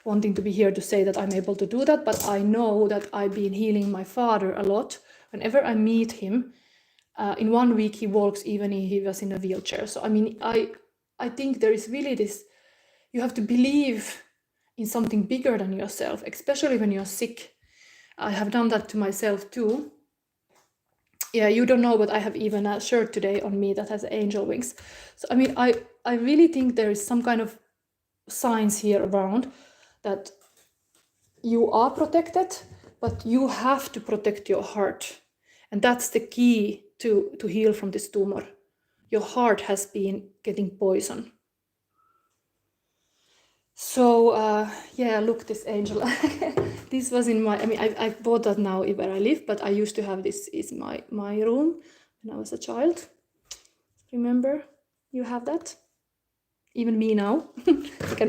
wanting to be here to say that I'm able to do that, but I know that I've been healing my father a lot. Whenever I meet him, in 1 week he walks even if he was in a wheelchair. So I mean, I think there is really this, you have to believe in something bigger than yourself, especially when you're sick. I have done that to myself too. Yeah, you don't know, but I have even a shirt today on me that has angel wings. So I mean, I really think there is some kind of signs here around that you are protected, but you have to protect your heart. And that's the key to heal from this tumor. Your heart has been getting poison. So yeah, look, this angel. This was in my, I mean, I bought that now where I live, but I used to have this is my room when I was a child. Remember, you have that? Even me now.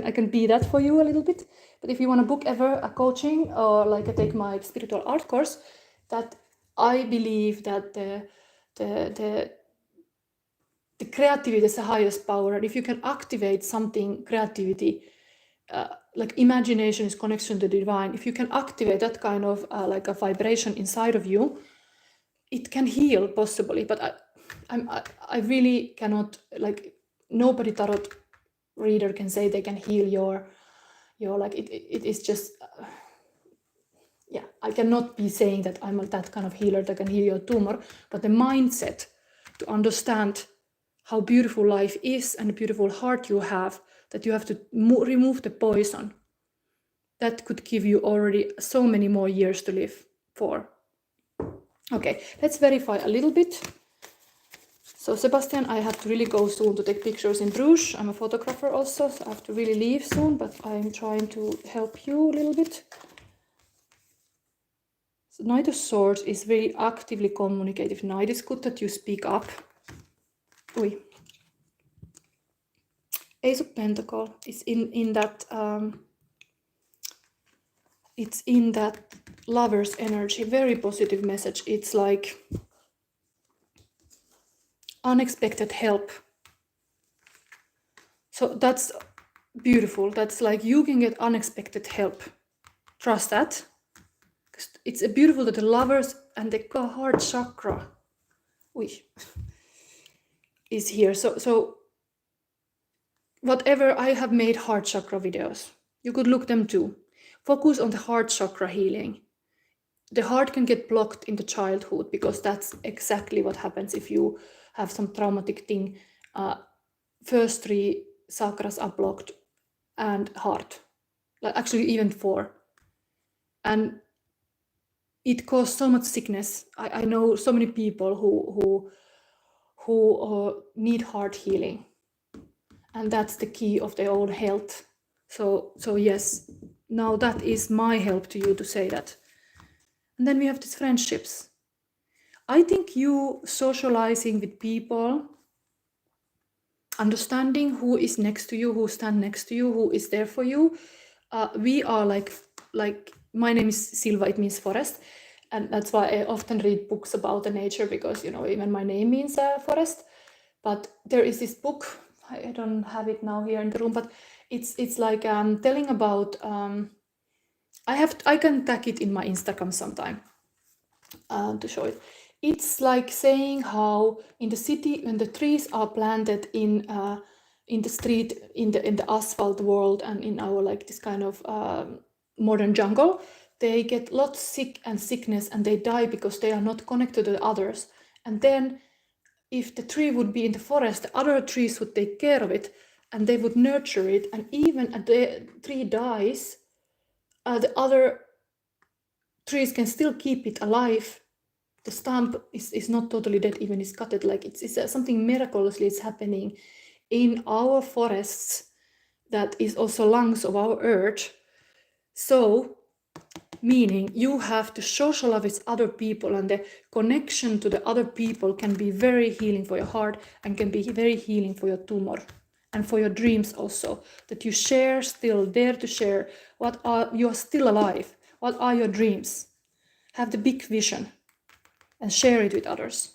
I can be that for you a little bit. But if you want to book ever a coaching or like I take my spiritual art course, that I believe that the the creativity is the highest power, and if you can activate something, creativity, like imagination is connection to the divine, if you can activate that kind of like a vibration inside of you, it can heal possibly. But I really cannot, like, nobody tarot reader can say they can heal your like, it is just yeah, I cannot be saying that I'm that kind of healer that can heal your tumor, but the mindset to understand how beautiful life is and the beautiful heart you have, that you have to remove the poison, that could give you already so many more years to live for. Okay, let's verify a little bit. So Sebastian, I have to really go soon to take pictures in Bruges. I'm a photographer also, so I have to really leave soon, but I'm trying to help you a little bit. So Knight of Swords is very actively communicative. Knight is good that you speak up. Oi. Ace of Pentacles is in that it's in that lover's energy, very positive message. It's like unexpected help. So that's beautiful. That's like you can get unexpected help. Trust that. It's beautiful that the lovers and the heart chakra is here. So whatever, I have made heart chakra videos. You could look them too. Focus on the heart chakra healing. The heart can get blocked in the childhood because that's exactly what happens if you have some traumatic thing. First 3 chakras are blocked and heart. Like actually even 4. And it caused so much sickness. I know so many people who need heart healing. And that's the key of their own health. So yes, now that is my help to you to say that. And then we have these friendships. I think you socializing with people, understanding who is next to you, who stand next to you, who is there for you. We are like my name is Silva, it means forest. And that's why I often read books about the nature, because, you know, even my name means forest. But there is this book, I don't have it now here in the room, but it's like telling about, I can tag it in my Instagram sometime to show it. It's like saying how in the city, when the trees are planted in the street, in the asphalt world, and in our like this kind of modern jungle, they get lots sick and sickness, and they die because they are not connected to the others. And then if the tree would be in the forest, the other trees would take care of it and they would nurture it. And even if the tree dies, the other trees can still keep it alive. The stump is not totally dead, even it's cut it. Like it's something miraculously is happening in our forests that is also lungs of our earth. So meaning you have to socialize with other people, and the connection to the other people can be very healing for your heart and can be very healing for your tumor and for your dreams also, that you share, still dare to share you are still alive. What are your dreams? Have the big vision and share it with others.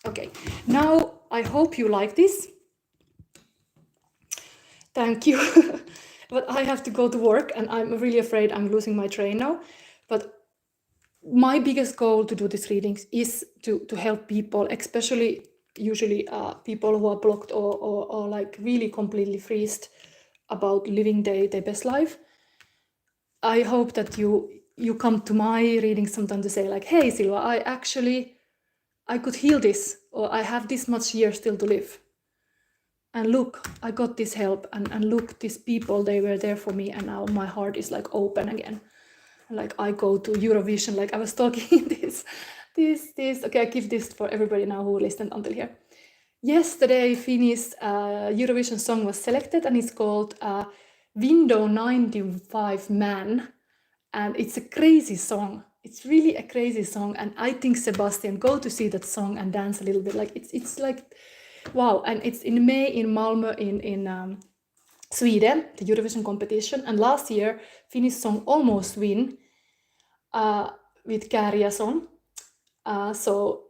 Okay, now I hope you like this. Thank you. But I have to go to work, and I'm really afraid I'm losing my train now. But my biggest goal to do these readings is to help people, especially usually people who are blocked or like really completely freezed about living their best life. I hope that you come to my reading sometime to say like, hey Silva, I could heal this, or I have this much years still to live. And look, I got this help, and look, these people, they were there for me, and now my heart is like open again. Like I go to Eurovision, like I was talking this. Okay, I give this for everybody now who listened until here. Yesterday, Finnish Eurovision song was selected, and it's called Window 95 Man. And it's a crazy song. It's really a crazy song. And I think, Sebastian, go to see that song and dance a little bit. Like it's like, wow. And it's in May in Malmö in Sweden, the Eurovision competition. And last year, Finnish song almost win with Kääriä song. So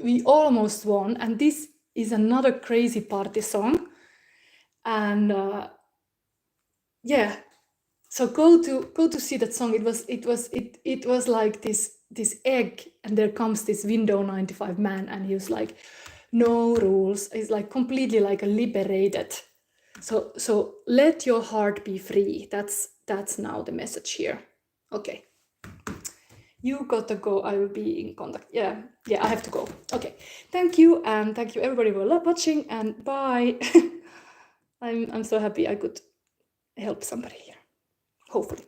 we almost won. And this is another crazy party song. And yeah, so go to see that song. It was like this egg, and there comes this Window 95 man, and he was like, no rules. He's like completely like a liberated. So let your heart be free. That's now the message here. Okay. You gotta go. I will be in contact. Yeah, I have to go. Okay. Thank you, and thank you everybody for watching, and bye. I'm so happy I could help somebody here. Hopefully.